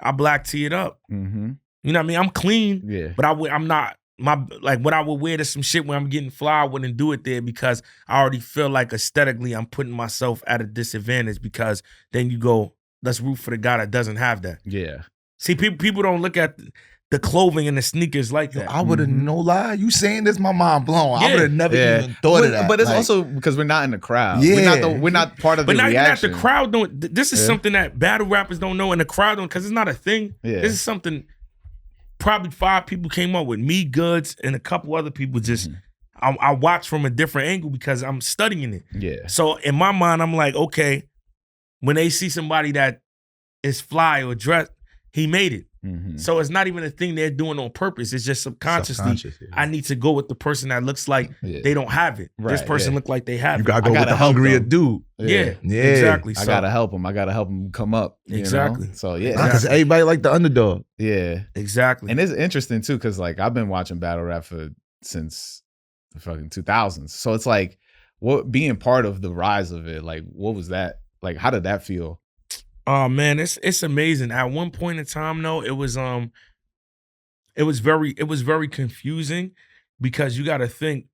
S1: I black teed up. You know what I mean? I'm clean, but I'm not. What I would wear to some shit when I'm getting fly, I wouldn't do it there, because I already feel like aesthetically I'm putting myself at a disadvantage, because then you go, let's root for the guy that doesn't have that.
S2: Yeah.
S1: See, people don't look at the clothing and the sneakers like that.
S3: I would have no lie. You saying this, my mind blown. I would have never even thought of that.
S2: But it's also because we're not in the crowd. We're not part of the reaction. But not
S1: the crowd don't. This is something that battle rappers don't know, and the crowd don't, because it's not a thing. This is something probably 5 people came up with. Me, Goods, and a couple other people just, I watch from a different angle because I'm studying it.
S2: Yeah.
S1: So in my mind, I'm like, okay, when they see somebody that is fly or dressed, he made it. So it's not even a thing they're doing on purpose. It's just subconsciously, I need to go with the person that looks like they don't have it. This person look like they have it.
S3: You gotta go with the hungrier dude.
S1: Yeah, exactly.
S2: I gotta help him. I gotta help him come up.
S1: Exactly.
S2: So yeah,
S3: because everybody like the underdog.
S2: Yeah,
S1: exactly.
S2: And it's interesting too, because like I've been watching battle rap since the fucking 2000s. So it's like, what being part of the rise of it, like, what was that like? How did that feel?
S1: Oh man, it's amazing. At one point in time, though, it was very confusing, because you got to think,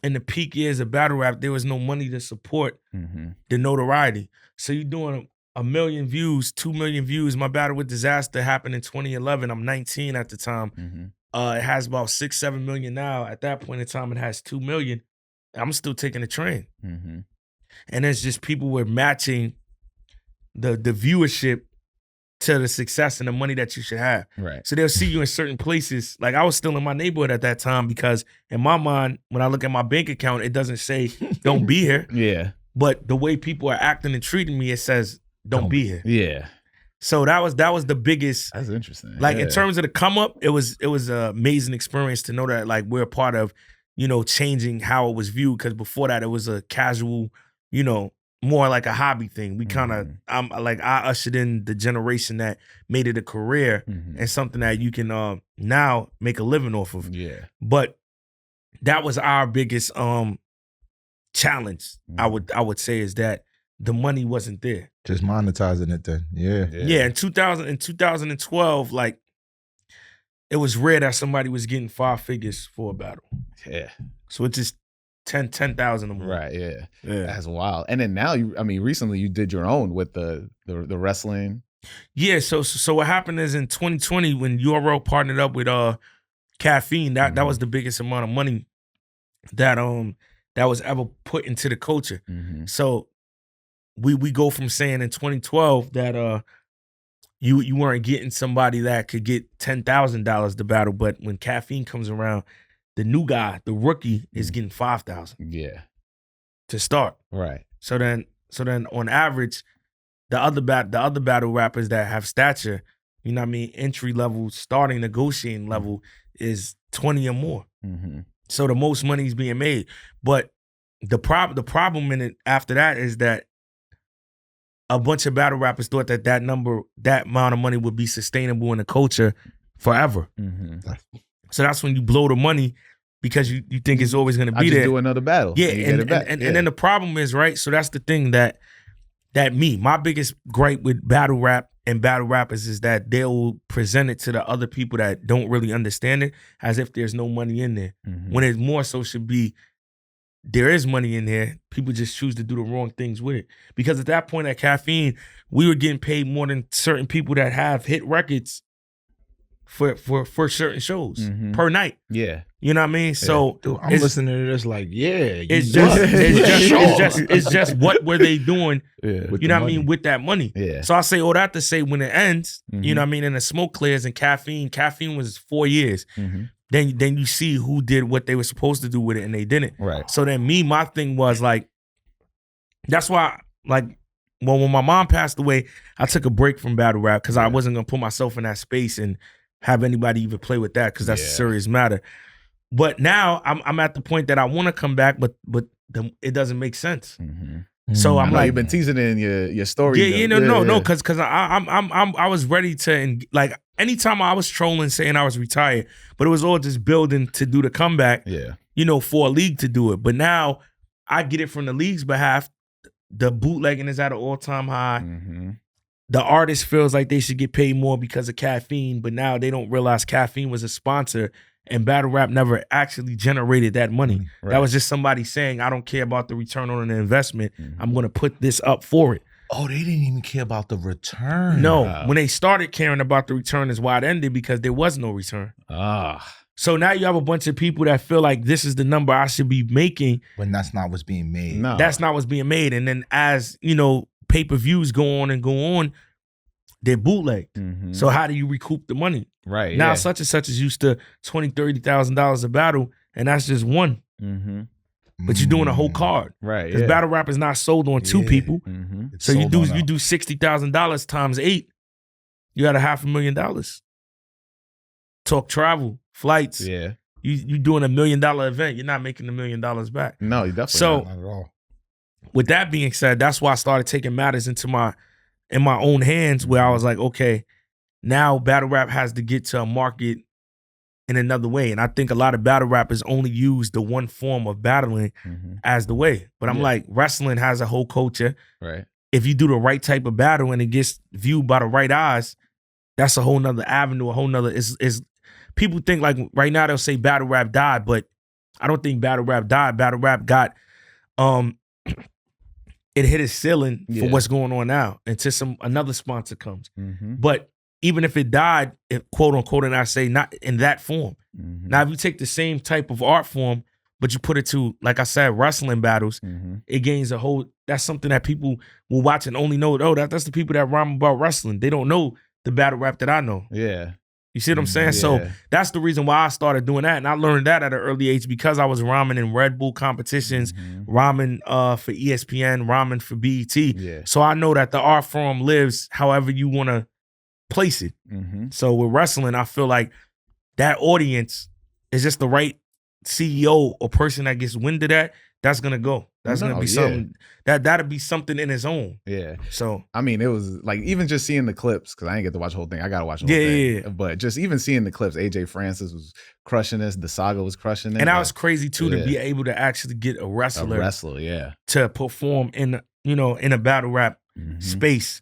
S1: in the peak years of battle rap, there was no money to support the notoriety. So you're doing 1 million views, 2 million views. My battle with Disaster happened in 2011. I'm 19 at the time. It has about 6-7 million now. At that point in time, it has 2 million. I'm still taking the train, and it's just people were matching the viewership to the success and the money that you should have.
S2: Right.
S1: So they'll see you in certain places. Like, I was still in my neighborhood at that time, because in my mind, when I look at my bank account, it doesn't say don't be here.
S2: Yeah.
S1: But the way people are acting and treating me, it says don't be here.
S2: Yeah.
S1: So that was the biggest.
S2: That's interesting.
S1: Like, in terms of the come up, it was an amazing experience to know that, like, we're a part of, changing how it was viewed. Because before that, it was a casual, more like a hobby thing. We kind of, I ushered in the generation that made it a career and something that you can now make a living off of.
S2: Yeah.
S1: But that was our biggest challenge. I would say, is that the money wasn't there.
S3: Just monetizing it then.
S1: Yeah. In 2012, like, it was rare that somebody was getting 5 figures for a battle.
S2: Yeah.
S1: So it's just 10,000 a month.
S2: Right, yeah. That's wild. And then now, recently you did your own with the wrestling.
S1: Yeah, so what happened is in 2020, when URL partnered up with Caffeine, that was the biggest amount of money that was ever put into the culture. So we go from saying in 2012 that you weren't getting somebody that could get $10,000 to battle, but when Caffeine comes around, the new guy, the rookie, is getting 5,000.
S2: Yeah.
S1: To start.
S2: Right.
S1: So then on average, the other battle rappers that have stature, entry level, starting negotiating level is 20 or more. So the most money is being made. But the problem in it after that is that a bunch of battle rappers thought that amount of money would be sustainable in the culture forever. So that's when you blow the money because you think it's always going to be there.
S2: Do another battle.
S1: Yeah, and then the problem is, right? So that's the thing that my biggest gripe with battle rap and battle rappers is that they'll present it to the other people that don't really understand it as if there's no money in there. When it more so should be, there is money in there. People just choose to do the wrong things with it. Because at that point at Caffeine, we were getting paid more than certain people that have hit records for certain shows per night.
S2: Yeah.
S1: You know what I mean? So
S3: dude, I'm listening to this like,
S1: it's just what were they doing, you know what I mean, with that money.
S2: Yeah.
S1: So I say all that to say when it ends, you know what I mean, and the smoke clears and Caffeine was 4 years. Then you see who did what they were supposed to do with it and they didn't.
S2: Right.
S1: So then my thing was like, that's why, like, when my mom passed away, I took a break from battle rap because I wasn't gonna put myself in that space and have anybody even play with that because that's a serious matter. But now I'm at the point that I want to come back, but it doesn't make sense. So I'm like,
S2: you've been teasing it in your story.
S1: No, because I was ready to, like, anytime I was trolling saying I was retired, but it was all just building to do the comeback.
S2: Yeah,
S1: for a league to do it. But now I get it from the league's behalf. The bootlegging is at an all-time high. The artist feels like they should get paid more because of Caffeine, but now they don't realize Caffeine was a sponsor and battle rap never actually generated that money. Right. That was just somebody saying, I don't care about the return on an investment. I'm going to put this up for it.
S3: Oh, they didn't even care about the return.
S1: No, when they started caring about the return is why it ended, because there was no return. So now you have a bunch of people that feel like this is the number I should be making.
S3: But that's not what's being made.
S2: No.
S1: That's not what's being made. And then as, pay-per-views go on, they're bootlegged. So how do you recoup the money?
S2: Right.
S1: Now such and such is used to $20,000, $30,000 a battle, and that's just one. But you're doing a whole card.
S2: Right.
S1: Because battle rap is not sold on two people. So you do $60,000 times 8, you got $500,000. Talk travel, flights.
S2: Yeah.
S1: You doing $1 million event, you're not making $1 million back.
S2: No, you definitely
S1: so,
S3: not at all.
S1: With that being said, that's why I started taking matters in my own hands, where I was like, okay, now battle rap has to get to a market in another way. And I think a lot of battle rappers only use the one form of battling as the way. But I'm like, wrestling has a whole culture.
S2: Right.
S1: If you do the right type of battle and it gets viewed by the right eyes, that's a whole nother avenue, a whole nother, is people think like right now they'll say battle rap died, but I don't think battle rap died. Battle rap got, it hit its ceiling for what's going on now until another sponsor comes. But even if it died, quote unquote, and I say not in that form. Now, if you take the same type of art form, but you put it to, like I said, wrestling battles, it gains a whole, that's something that people will watch and only know, that's the people that rhyme about wrestling. They don't know the battle rap that I know.
S2: Yeah.
S1: You see what I'm saying? So that's the reason why I started doing that. And I learned that at an early age because I was rhyming in Red Bull competitions, rhyming for ESPN, rhyming for BET.
S2: Yeah.
S1: So I know that the art form lives however you want to place it. So with wrestling, I feel like that audience is just the right CEO or person that gets wind of that. That's gonna go. That's gonna be something that'll be something in its own.
S2: Yeah.
S1: So
S2: I mean, it was like even just seeing the clips, because I didn't get to watch the whole thing. I gotta watch the whole thing.
S1: Yeah.
S2: But just even seeing the clips, AJ Francis was crushing this. The Saga was crushing it.
S1: And that was crazy too to be able to actually get a wrestler, to perform in a battle rap space.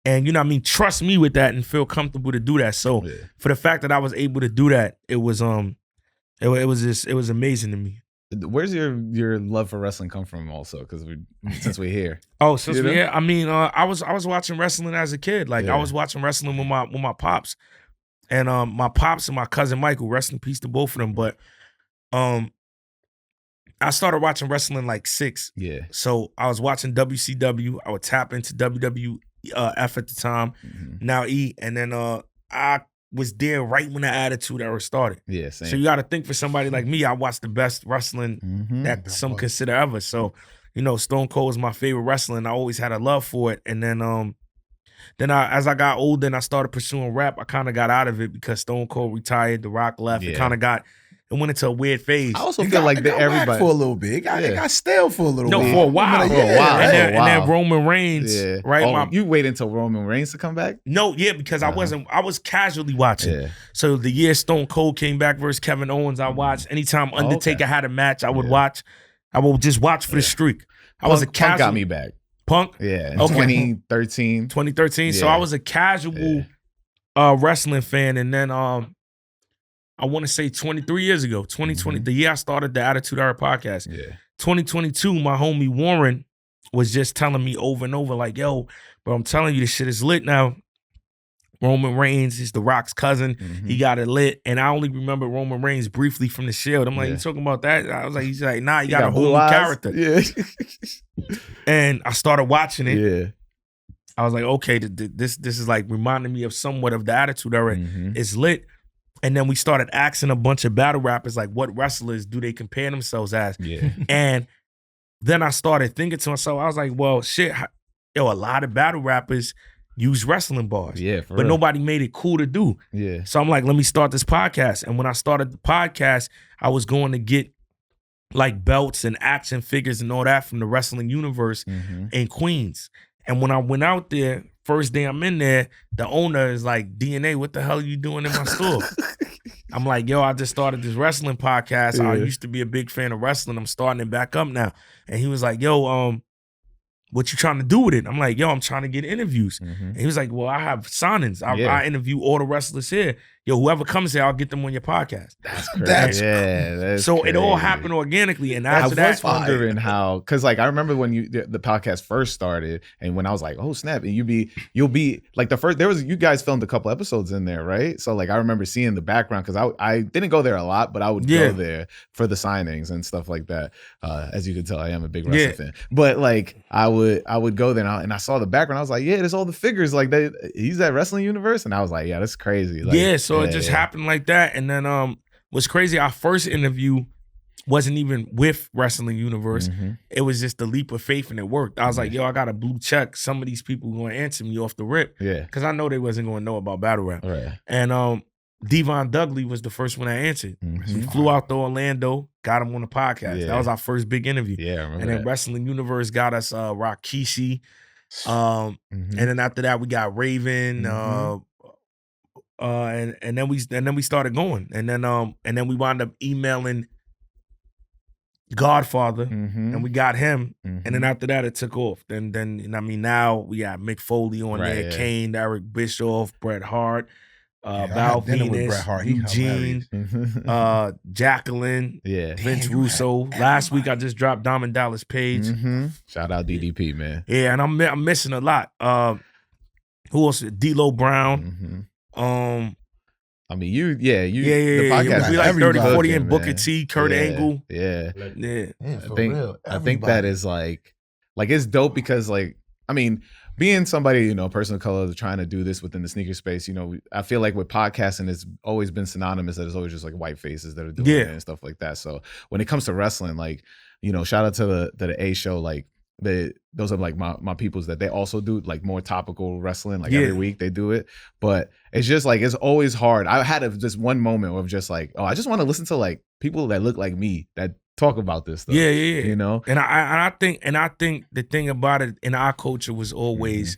S1: And you know what I mean, trust me with that and feel comfortable to do that. So for the fact that I was able to do that, it was amazing to me.
S2: Where's your love for wrestling come from also? Because since we're here.
S1: Since we're here, I mean, I was watching wrestling as a kid. Like I was watching wrestling with my pops. And my pops and my cousin Michael, rest in peace to both of them. But I started watching wrestling like 6.
S2: Yeah.
S1: So I was watching WCW. I would tap into WWF at the time, now E. And then I was there right when the Attitude Era started.
S2: Yeah, same.
S1: So you got to think for somebody like me, I watched the best wrestling that some consider ever. So, Stone Cold was my favorite wrestling. I always had a love for it. And then as I got older and I started pursuing rap, I kind of got out of it because Stone Cold retired, The Rock left. It kind of got it went into a weird phase.
S3: I also feel like everybody for a little bit. It got stale for a little bit.
S1: No, for a while. And then Roman Reigns, right?
S2: Oh, you wait until Roman Reigns to come back?
S1: No, because I was casually watching. Yeah. So the year Stone Cold came back versus Kevin Owens, I watched. Anytime Undertaker had a match, I would watch. I would just watch for the streak. Was a casual.
S2: Punk got me back.
S1: Punk?
S2: Yeah. 2013.
S1: 2013. Yeah. So I was a casual wrestling fan. And then I want to say 23 years ago, 2020, the year I started the Attitude Era podcast. Yeah. 2022, my homie Warren was just telling me over and over, like, yo, bro, I'm telling you, this shit is lit now. Roman Reigns is The Rock's cousin. He got it lit. And I only remember Roman Reigns briefly from The Shield. I'm like, you talking about that? I was like, he's like, nah, he got a whole new character. Yeah. And I started watching it. Yeah. I was like, okay, this is like reminding me of somewhat of the Attitude Era. It's lit. And then we started asking a bunch of battle rappers, like, what wrestlers do they compare themselves as? Yeah. And then I started thinking to myself, I was like, well, shit, a lot of battle rappers use wrestling bars. Yeah, but nobody made it cool to do. Yeah. So I'm like, let me start this podcast. And when I started the podcast, I was going to get like belts and action figures and all that from the wrestling universe in Queens. And when I went out there, first day I'm in there, the owner is like, DNA, what the hell are you doing in my store? I'm like, yo, I just started this wrestling podcast. I used to be a big fan of wrestling. I'm starting it back up now. And he was like, yo, what you trying to do with it? I'm like, yo, I'm trying to get interviews. And he was like, well, I have signings. I interview all the wrestlers here. Yo, whoever comes here, I'll get them on your podcast. That's crazy. That's so crazy. It all happened organically. And after that, I was
S2: wondering how, because like I remember when the podcast first started, and when I was like, oh snap, and you'll be like you guys filmed a couple episodes in there, right? So like I remember seeing the background, because I didn't go there a lot, but I would go there for the signings and stuff like that. As you can tell, I am a big wrestling fan. But like I would go there and I saw the background. I was like, yeah, there's all the figures. Like he's that wrestling universe, and I was like, yeah, that's crazy. Like,
S1: so it just happened like that. And then what's crazy, our first interview wasn't even with Wrestling Universe. It was just a leap of faith, and it worked. I was like, yo, I got a blue check. Some of these people going to answer me off the rip. Yeah. Because I know they wasn't going to know about battle rap. Right. And Devon Dudley was the first one I answered. So we flew out to Orlando, got him on the podcast. That was our first big interview. Yeah, I remember. And then Wrestling Universe got us Rakishi. And then after that, we got Raven. And then we started going, and then we wound up emailing Godfather, and we got him, and then after that it took off. Then I mean, now we got Mick Foley on there, Kane, Eric Bischoff, Bret Hart, Val Venus, Eugene, Jacqueline, Vince Russo. Last week I just dropped Diamond Dallas Page.
S2: Shout out DDP, man.
S1: Yeah, and I'm missing a lot. Who else? D'Lo Brown.
S2: I mean, the podcast.
S1: We like 30-40 and Booker T, Kurt Angle.
S2: I think that is like it's dope, because like, I mean, being somebody, a person of color trying to do this within the sneaker space, I feel like with podcasting, it's always been synonymous that it's always just like white faces that are doing it and stuff like that. So when it comes to wrestling, like, shout out to the A show, like, those are like my peoples that they also do like more topical wrestling, like every week they do it. But it's just like, it's always hard. I had just one moment of just like, oh, I just want to listen to like people that look like me that talk about this stuff. And
S1: I think the thing about it in our culture was always,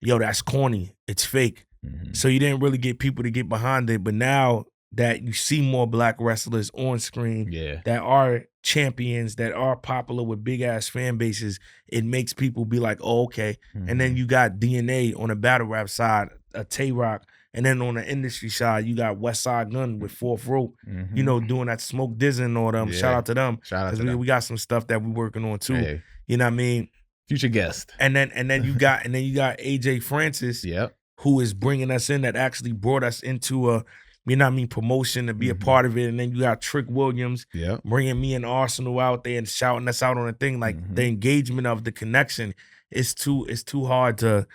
S1: yo, that's corny, it's fake. So you didn't really get people to get behind it. But now that you see more black wrestlers on screen that are champions, that are popular with big ass fan bases, it makes people be like, oh, okay. And then you got DNA on the battle rap side, Tay-Rock, and then on the industry side, you got West Side Gun with Fourth Rope, doing that Smoke Dizzin and all them. Shout out to them. Because we got some stuff that we working on too. Hey. You know what I mean?
S2: Future guest.
S1: And then you got AJ Francis, who is bringing us in, that actually brought us into a promotion to be a part of it. And then you got Trick Williams bringing me and Arsenal out there and shouting us out on a thing. Like the engagement of the connection is too hard to,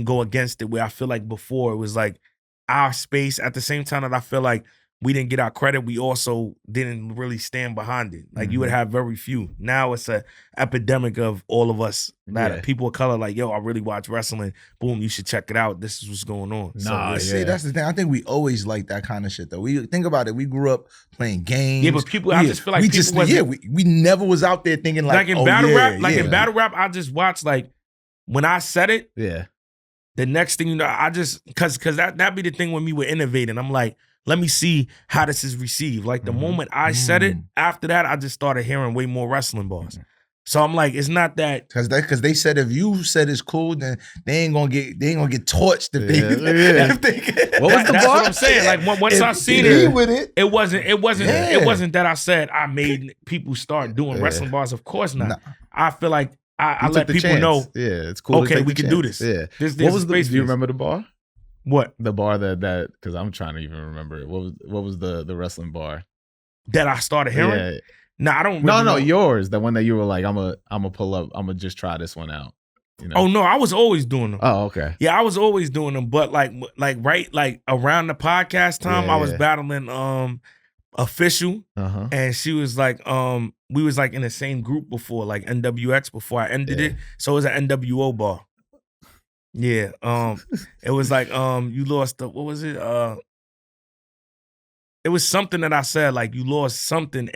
S1: go against it. Where I feel like before it was like our space, at the same time that I feel like we didn't get our credit, we also didn't really stand behind it. Like you would have very few. Now it's a epidemic of all of us that people of color like, yo, I really watch wrestling. Boom, you should check it out. This is what's going on.
S3: See, that's the thing. I think we always like that kind of shit though. We think about it. We grew up playing games.
S1: Yeah, but people, I just feel like
S3: we never was out there thinking like
S1: in battle rap. Like in battle rap, I just watched like when I said it.
S2: Yeah.
S1: The next thing you know, I just because that be the thing when we were innovating. I'm like, let me see how this is received. Like the moment I said it, after that, I just started hearing way more wrestling bars. So I'm like, it's not that
S3: because they said if you said it's cool, then they ain't gonna get torched if they.
S1: What was the bar? What I'm saying. Like once I seen it wasn't that I said I made people start doing wrestling bars. Of course not. I feel like I let people know.
S2: Yeah, it's cool.
S1: Okay, we can do this.
S2: Yeah.
S1: What was
S2: do you remember the bar?
S1: What?
S2: The bar that because I'm trying to even remember it. What was the wrestling bar
S1: that I started hearing? Yeah. No, I don't.
S2: No, yours. The one that you were like, I'm a pull up. I'm gonna just try this one out. You know?
S1: Oh no, I was always doing them.
S2: Oh, okay.
S1: Yeah, I was always doing them, but like around the podcast time, I was battling Official, and she was like we was like in the same group before, like NWX before I ended it. So it was an NWO bar. Yeah. It was like you lost the what was it? It was something that I said, like you lost something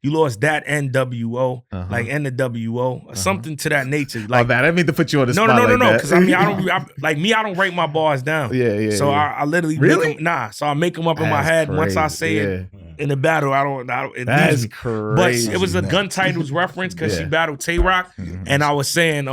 S1: you lost that NWO, like N the WO, something to that nature. Like
S2: I didn't mean to put you on the spot.
S1: No, because I mean I don't write my bars down.
S2: Yeah.
S1: So I literally make them, so I make them up in my head. Once I say it in the battle, I don't
S2: That's crazy.
S1: But it was a Gun Titles reference because she battled Tay Rock, and I was saying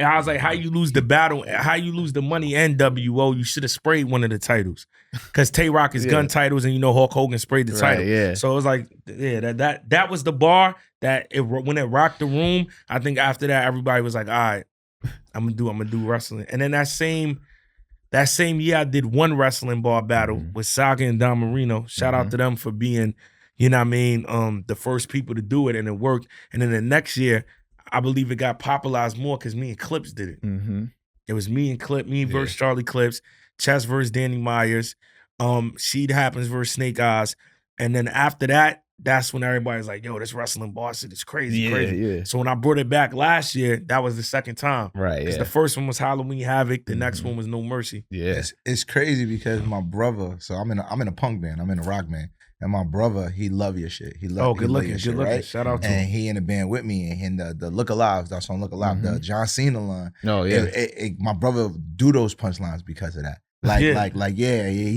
S1: and I was like, how you lose the battle, how you lose the money NWO, you should have sprayed one of the titles. Because Tay Rock is Gun Titles and you know Hulk Hogan sprayed the title.
S2: Yeah.
S1: So it was like, that was the bar that when it rocked the room, I think after that everybody was like, all right, I'm gonna do wrestling. And then that same year I did one wrestling bar battle with Saga and Don Marino. Shout out to them for being, you know what I mean, the first people to do it, and it worked. And then the next year, I believe it got popularized more because me and Clips did it. It was me versus Charlie Clips, Chess versus Danny Myers, Sheed Happens versus Snake Eyes. And then after that, that's when everybody's like, yo, this wrestling bar shit is crazy.
S2: Yeah.
S1: So when I brought it back last year, that was the second time.
S2: Right,
S1: Because the first one was Halloween Havoc, the next one was No Mercy.
S2: Yeah.
S3: It's crazy because my brother, so I'm in a punk band, I'm in a rock band. And my brother, he love your shit.
S1: Good looking.
S3: Right?
S1: Shout out to him.
S3: And he in the band with me, and the Look Alive, that song Look Alive, the John Cena line.
S2: Oh yeah.
S3: My brother do those punchlines because of that. He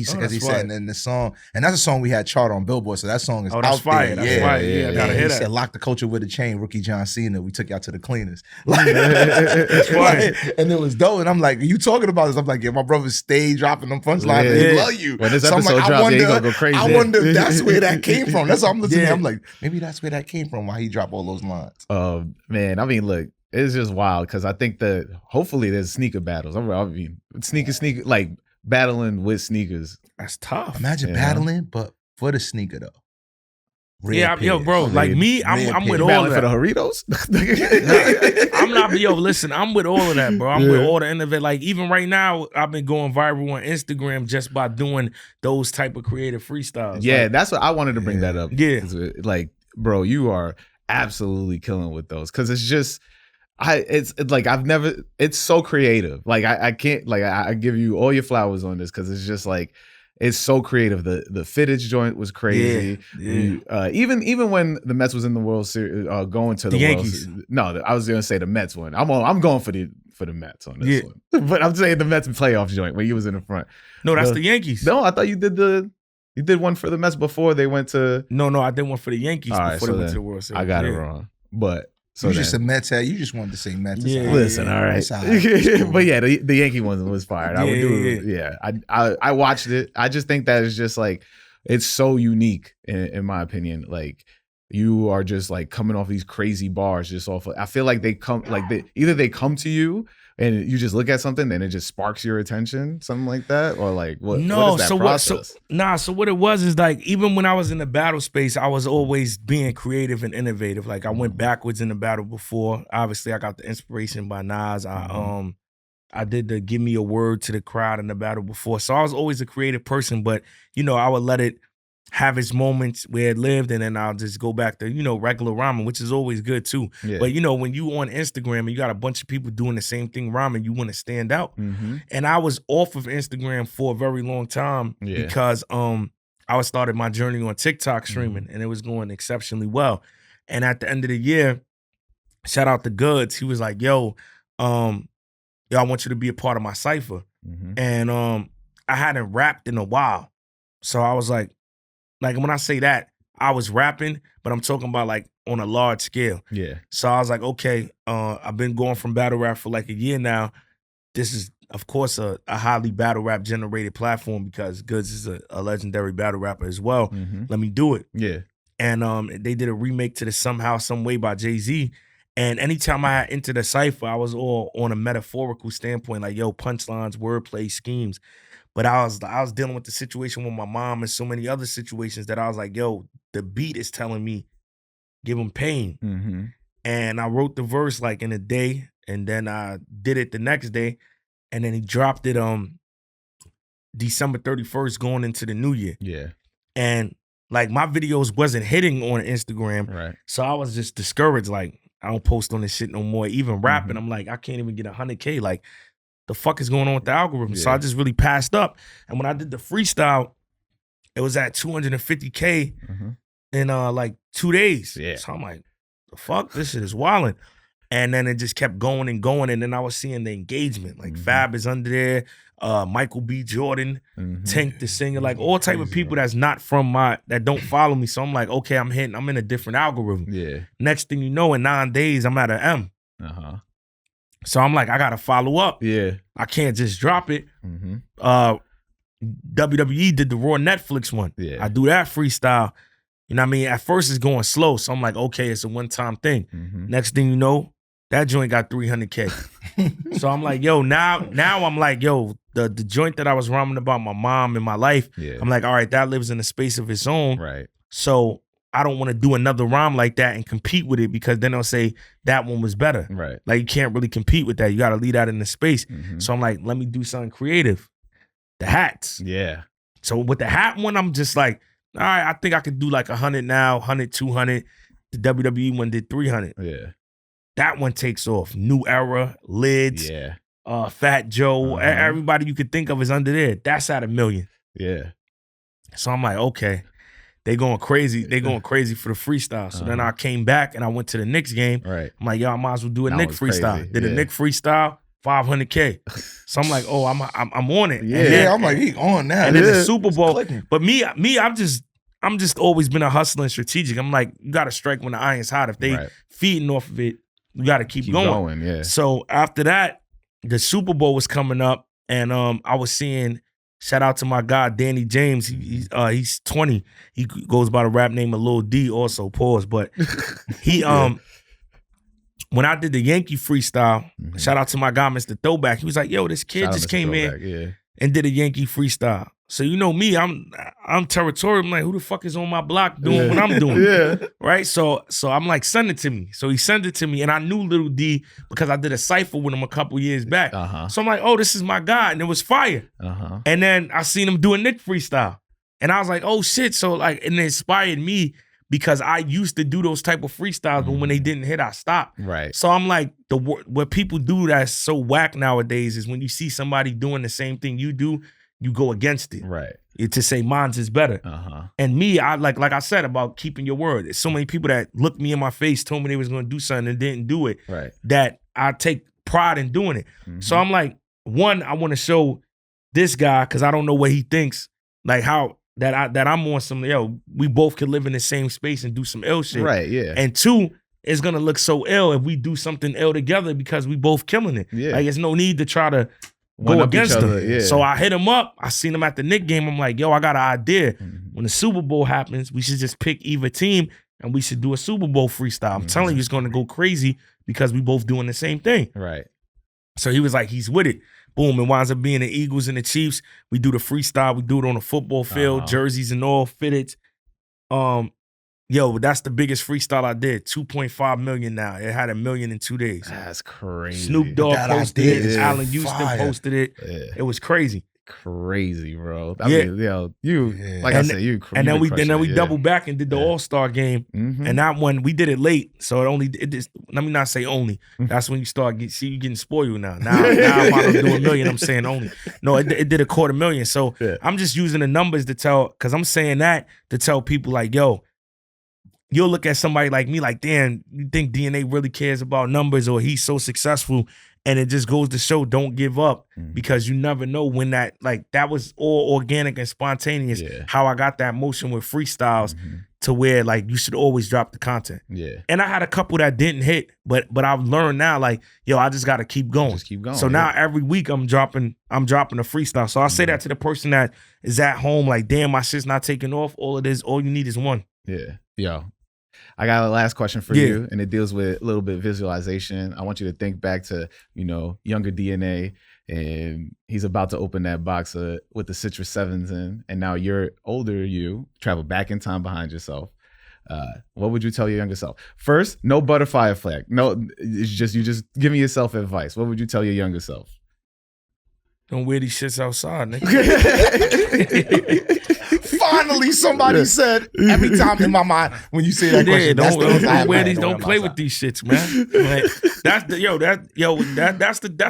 S3: said in the song, and that's a song we had chart on Billboard, so that song is out
S1: fire.
S3: there.
S1: That's fire. Yeah, I gotta hear that.
S3: He said, "Lock the culture with a chain, rookie John Cena. We took y'all to the cleaners."
S1: That's fire.
S3: And it was dope. And I'm like, "You talking about this?" I'm like, "Yeah, my brother stayed dropping them punchlines. And he love you."
S2: When this episode drops, he gonna go crazy.
S3: I wonder if that's where that came from. That's what I'm listening. I'm like, maybe that's where that came from. Why he dropped all those lines?
S2: Man, I mean, look. It's just wild because I think that hopefully there's sneaker battles. I mean, sneaker, like battling with sneakers.
S1: That's tough.
S3: Imagine battling, but for the sneaker though.
S1: Bro. Like me, I'm with all of that.
S2: For the Doritos?
S1: I'm not. Listen, I'm with all of that, bro. I'm with all the end of it. Like even right now, I've been going viral on Instagram just by doing those type of creative freestyles.
S2: Yeah, that's what I wanted to bring that up.
S1: Yeah,
S2: like, bro, you are absolutely killing with those because it's just. It's like it's so creative. Like I can't, like I give you all your flowers on this because it's just like, it's so creative. The fittage joint was crazy. Even when the Mets was in the World Series, going to the
S1: Yankees.
S2: I was gonna say the Mets one. I'm going for the Mets on this one. But I'm saying the Mets playoff joint when you was in the front.
S1: No, that's the Yankees.
S2: No, I thought you did one for the Mets before they went to.
S1: No, I did one for the Yankees before they went to the World Series.
S2: I got it wrong, but.
S3: So you just a Mets head. You just wanted to say Mets.
S2: Listen, all right. Cool. But yeah, the Yankee one was fired. I would do it. I watched it. I just think that is just like, it's so unique in my opinion. Like you are just like coming off these crazy bars just off. I feel like they come either they come to you and you just look at something and it just sparks your attention, something like that, or like what?
S1: No,
S2: what is that process?
S1: So what it was is like even when I was in the battle space, I was always being creative and innovative. Like I went backwards in the battle before. Obviously, I got the inspiration by Nas. I did the give me a word to the crowd in the battle before. So I was always a creative person, but, you know, I would let it have its moments where it lived, and then I'll just go back to, you know, regular rhyming, which is always good too. Yeah. But, you know, when you on Instagram and you got a bunch of people doing the same thing rhyming, you want to stand out. And I was off of Instagram for a very long time because I started my journey on TikTok streaming, and it was going exceptionally well. And at the end of the year, shout out to Goods, he was like, yo, I want you to be a part of my cypher. And I hadn't rapped in a while. So I was like when I say that, I was rapping, but I'm talking about like on a large scale. Yeah. So I was like, okay, I've been going from battle rap for like a year now. This is, of course, a highly battle rap generated platform because Goods is a legendary battle rapper as well. Let me do it. Yeah. And they did a remake to the Somehow, Some Way by Jay-Z. And anytime I entered a cypher, I was all on a metaphorical standpoint, like, yo, punchlines, wordplay, schemes. But I was dealing with the situation with my mom and so many other situations that I was like, yo, the beat is telling me, give him pain. And I wrote the verse like in a day, and then I did it the next day, and then he dropped it December 31st going into the new year. Yeah. And like my videos wasn't hitting on Instagram. Right. So I was just discouraged, like, I don't post on this shit no more. Even rapping, I'm like, I can't even get 100K. Like, the fuck is going on with the algorithm? Yeah. So I just really passed up. And when I did the freestyle, it was at 250K in like 2 days. Yeah. So I'm like, the fuck? This shit is wilding. And then it just kept going and going. And then I was seeing the engagement. Like Fab is under there, Michael B. Jordan, Tank the Singer, like all type of people that's not from that don't follow me. So I'm like, okay, I'm in a different algorithm. Yeah. Next thing you know, in 9 days, I'm at an M. So I'm like, I gotta follow up. Yeah. I can't just drop it. WWE did the Raw Netflix one. Yeah. I do that freestyle. You know what I mean? At first it's going slow. So I'm like, okay, it's a one-time thing. Next thing you know, that joint got 300K. So I'm like, yo, now I'm like, yo, the joint that I was rhyming about my mom and my life, I'm like, all right, that lives in a space of its own. Right. So I don't want to do another rhyme like that and compete with it, because then they'll say that one was better. Right. Like, you can't really compete with that. You got to leave that in the space. So I'm like, let me do something creative. The hats. Yeah. So with the hat one, I'm just like, all right, I think I could do like 100 now, 100, 200. The WWE one did 300. Yeah. That one takes off. New Era, Lids, Fat Joe, everybody you could think of is under there. That's at 1 million. Yeah. So I'm like, okay. They going crazy. They going crazy for the freestyle. So then I came back and I went to the Knicks game. Right. I'm like, yo, I might as well do a Knicks freestyle. Crazy. Did a Knicks freestyle, 500K. So I'm like, oh, I'm on it.
S3: Yeah, I'm like, he on that.
S1: And then the Super Bowl. But me, I'm just always been a hustler and strategic. I'm like, you got to strike when the iron's hot. If they feeding off of it, you got to keep going. Yeah. So after that, the Super Bowl was coming up, and I was seeing. Shout out to my guy, Danny James. He's 20. He goes by the rap name of Lil D also, pause. But he, when I did the Yankee freestyle, shout out to my guy, Mr. Throwback. He was like, yo, this kid just came in and did a Yankee freestyle. So you know me, I'm territorial. I'm like, who the fuck is on my block doing what I'm doing? Right? So I'm like, send it to me. So he sent it to me, and I knew Lil D because I did a cypher with him a couple years back. So I'm like, oh, this is my guy, and it was fire. And then I seen him do a Nick freestyle, and I was like, oh shit. So like, and it inspired me because I used to do those type of freestyles, but when they didn't hit, I stopped. Right. So I'm like, what people do that's so whack nowadays is when you see somebody doing the same thing you do, you go against it. Right. To say mine's is better. And me, I like I said about keeping your word. There's so many people that looked me in my face, told me they was gonna do something and didn't do it. Right. That I take pride in doing it. So I'm like, one, I want to show this guy, because I don't know what he thinks, like how that I'm on some, yo, we both could live in the same space and do some ill shit. Right, yeah. And two, it's gonna look so ill if we do something ill together because we both killing it. Yeah. Like, there's no need to try to go against them. Yeah. So I hit him up. I seen him at the Knicks game. I'm like, yo, I got an idea. When the Super Bowl happens, we should just pick either team and we should do a Super Bowl freestyle. I'm telling you, it's going to go crazy because we both doing the same thing. Right. So he was like, he's with it. Boom. It winds up being the Eagles and the Chiefs. We do the freestyle. We do it on a football field, jerseys and all fitted. Yo, that's the biggest freestyle I did. 2.5 million now. It had 1 million in 2 days.
S2: That's crazy.
S1: Snoop Dogg posted it. Allen Houston
S3: fire.
S1: posted it.
S2: Yeah.
S1: It was crazy.
S2: Crazy, bro. I mean, yo, like I said,
S1: and then we doubled back and did the All-Star game. And that one, we did it late. So let me not say only. That's when you start you getting spoiled now. Now I'm out of doing 1 million, I'm saying only. No, it did 250,000. So I'm just using the numbers to tell, because I'm saying that to tell people like, yo, you'll look at somebody like me like, damn, you think DNA really cares about numbers or he's so successful? And it just goes to show, don't give up, because you never know when that was all organic and spontaneous. How I got that motion with Freestyles to where like you should always drop the content. Yeah. And I had a couple that didn't hit, but I've learned now like, yo, I just got to keep going. Just keep going. So now every week I'm dropping a freestyle. So I say that to the person that is at home like, damn, my shit's not taking off. All you need is one.
S2: Yeah. Yo. I got a last question for you, and it deals with a little bit of visualization. I want you to think back to, younger DNA, and he's about to open that box with the Citrus 7s in, and now you're older, you travel back in time behind yourself. What would you tell your younger self? First, no butterfly effect. No, it's just you just giving yourself advice. What would you tell your younger self?
S1: Don't wear these shits outside, nigga.
S3: Finally, somebody said every time in my mind when you say that question.
S1: Don't play with these shits, man. Like, that's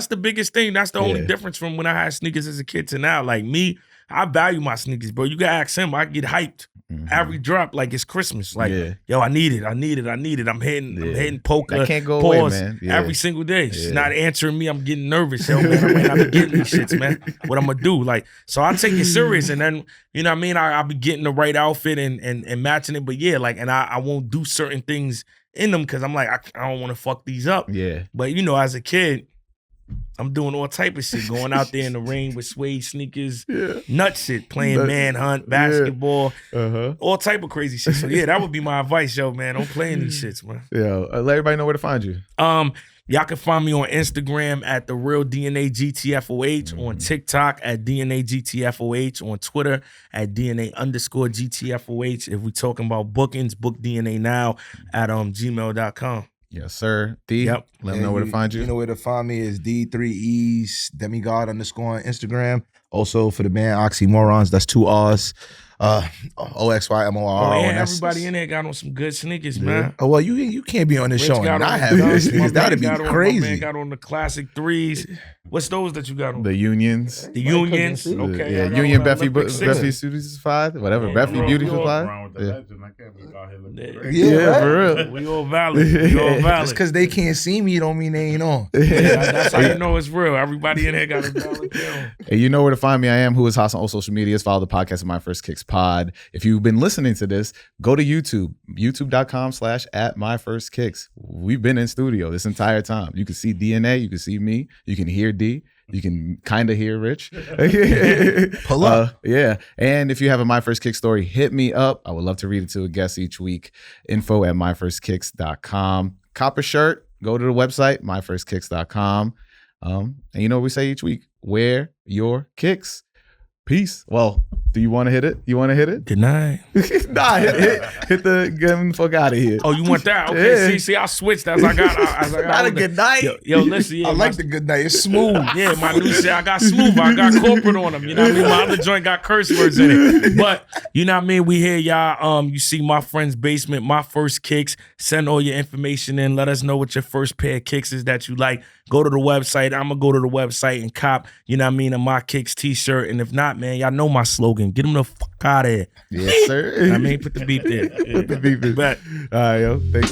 S1: the biggest thing. That's the only difference from when I had sneakers as a kid to now. Like me, I value my sneakers, bro. You gotta ask him. I get hyped every drop like it's Christmas. Like, yo, I need it. I'm hitting poker.
S2: I can't go away, man.
S1: Every single day. She's not answering me. I'm getting nervous. Yo, man, I might not be getting these shits, man. What I'm gonna do? Like, so I take it serious, and then you know what I mean. I'll be getting the right outfit and matching it. But and I won't do certain things in them because I'm like I don't want to fuck these up. Yeah. But as a kid, I'm doing all type of shit, going out there in the rain with suede sneakers, nut shit, playing manhunt, basketball, all type of crazy shit. So that would be my advice, yo, man. Don't play in these shits, man.
S2: Yeah, let everybody know where to find you.
S1: Y'all can find me on Instagram at The Real DNA GTFOH, on TikTok at DNA GTFOH, on Twitter at DNA_GTFOH. If we're talking about bookings, book DNA now at gmail.com.
S2: Yes, sir. D. Yep. Let them know where to find you.
S3: You know where to find me is D3E's demigod _ on Instagram. Also for the band Oxymorons, that's 2 R's. OXYMOR.
S1: Everybody in there got on some good sneakers, man.
S3: Oh, well, you can't be on this show and not have good sneakers. That'd be crazy.
S1: My man got on the classic 3s. What's those that you got on?
S2: The Unions.
S1: The Unions. Okay.
S2: Yeah, Union Beffy Studios 5, whatever. Beffy Beauty Supply.
S3: Yeah,
S2: for real.
S1: We all valid. Just
S3: because they can't see me don't mean they ain't on.
S1: That's how you know it's real. Everybody in here got a valid deal.
S2: Hey, you know where to find me. I am Who Is Haas on all social medias. Follow the podcast at My First Kicks Pod. If you've been listening to this, go to YouTube, youtube.com/@myfirstkicks. We've been in studio this entire time. You can see DNA, you can see me, you can hear D, you can kind of hear Rich.
S3: Pull up.
S2: Yeah. And if you have a My First Kick story, hit me up. I would love to read it to a guest each week. info@myfirstkicks.com. Cop a shirt, go to the website, myfirstkicks.com. And you know what we say each week? Wear your kicks. Peace. Well, do you want to hit it? You want to hit it?
S1: Good night.
S2: Nah, hit the get the fuck out of here.
S1: Oh, you want that? Okay, see, I switched as I got.
S3: Not a good night.
S1: Yo, listen.
S3: I like the good night. It's smooth.
S1: Yeah, my new shit. I got smooth. I got corporate on them. You know what I mean? My other joint got curse words in it. But you know what I mean? We here, y'all. You see my friend's basement, My First Kicks. Send all your information in. Let us know what your first pair of kicks is that you like. Go to the website. I'm gonna go to the website and cop. You know what I mean? A My Kicks t-shirt. And if not, man, y'all know my slogan. Get them the fuck out of here.
S2: Yes, sir.
S1: I mean, put the beep there.
S2: Put the beep there. All right, yo. Thanks.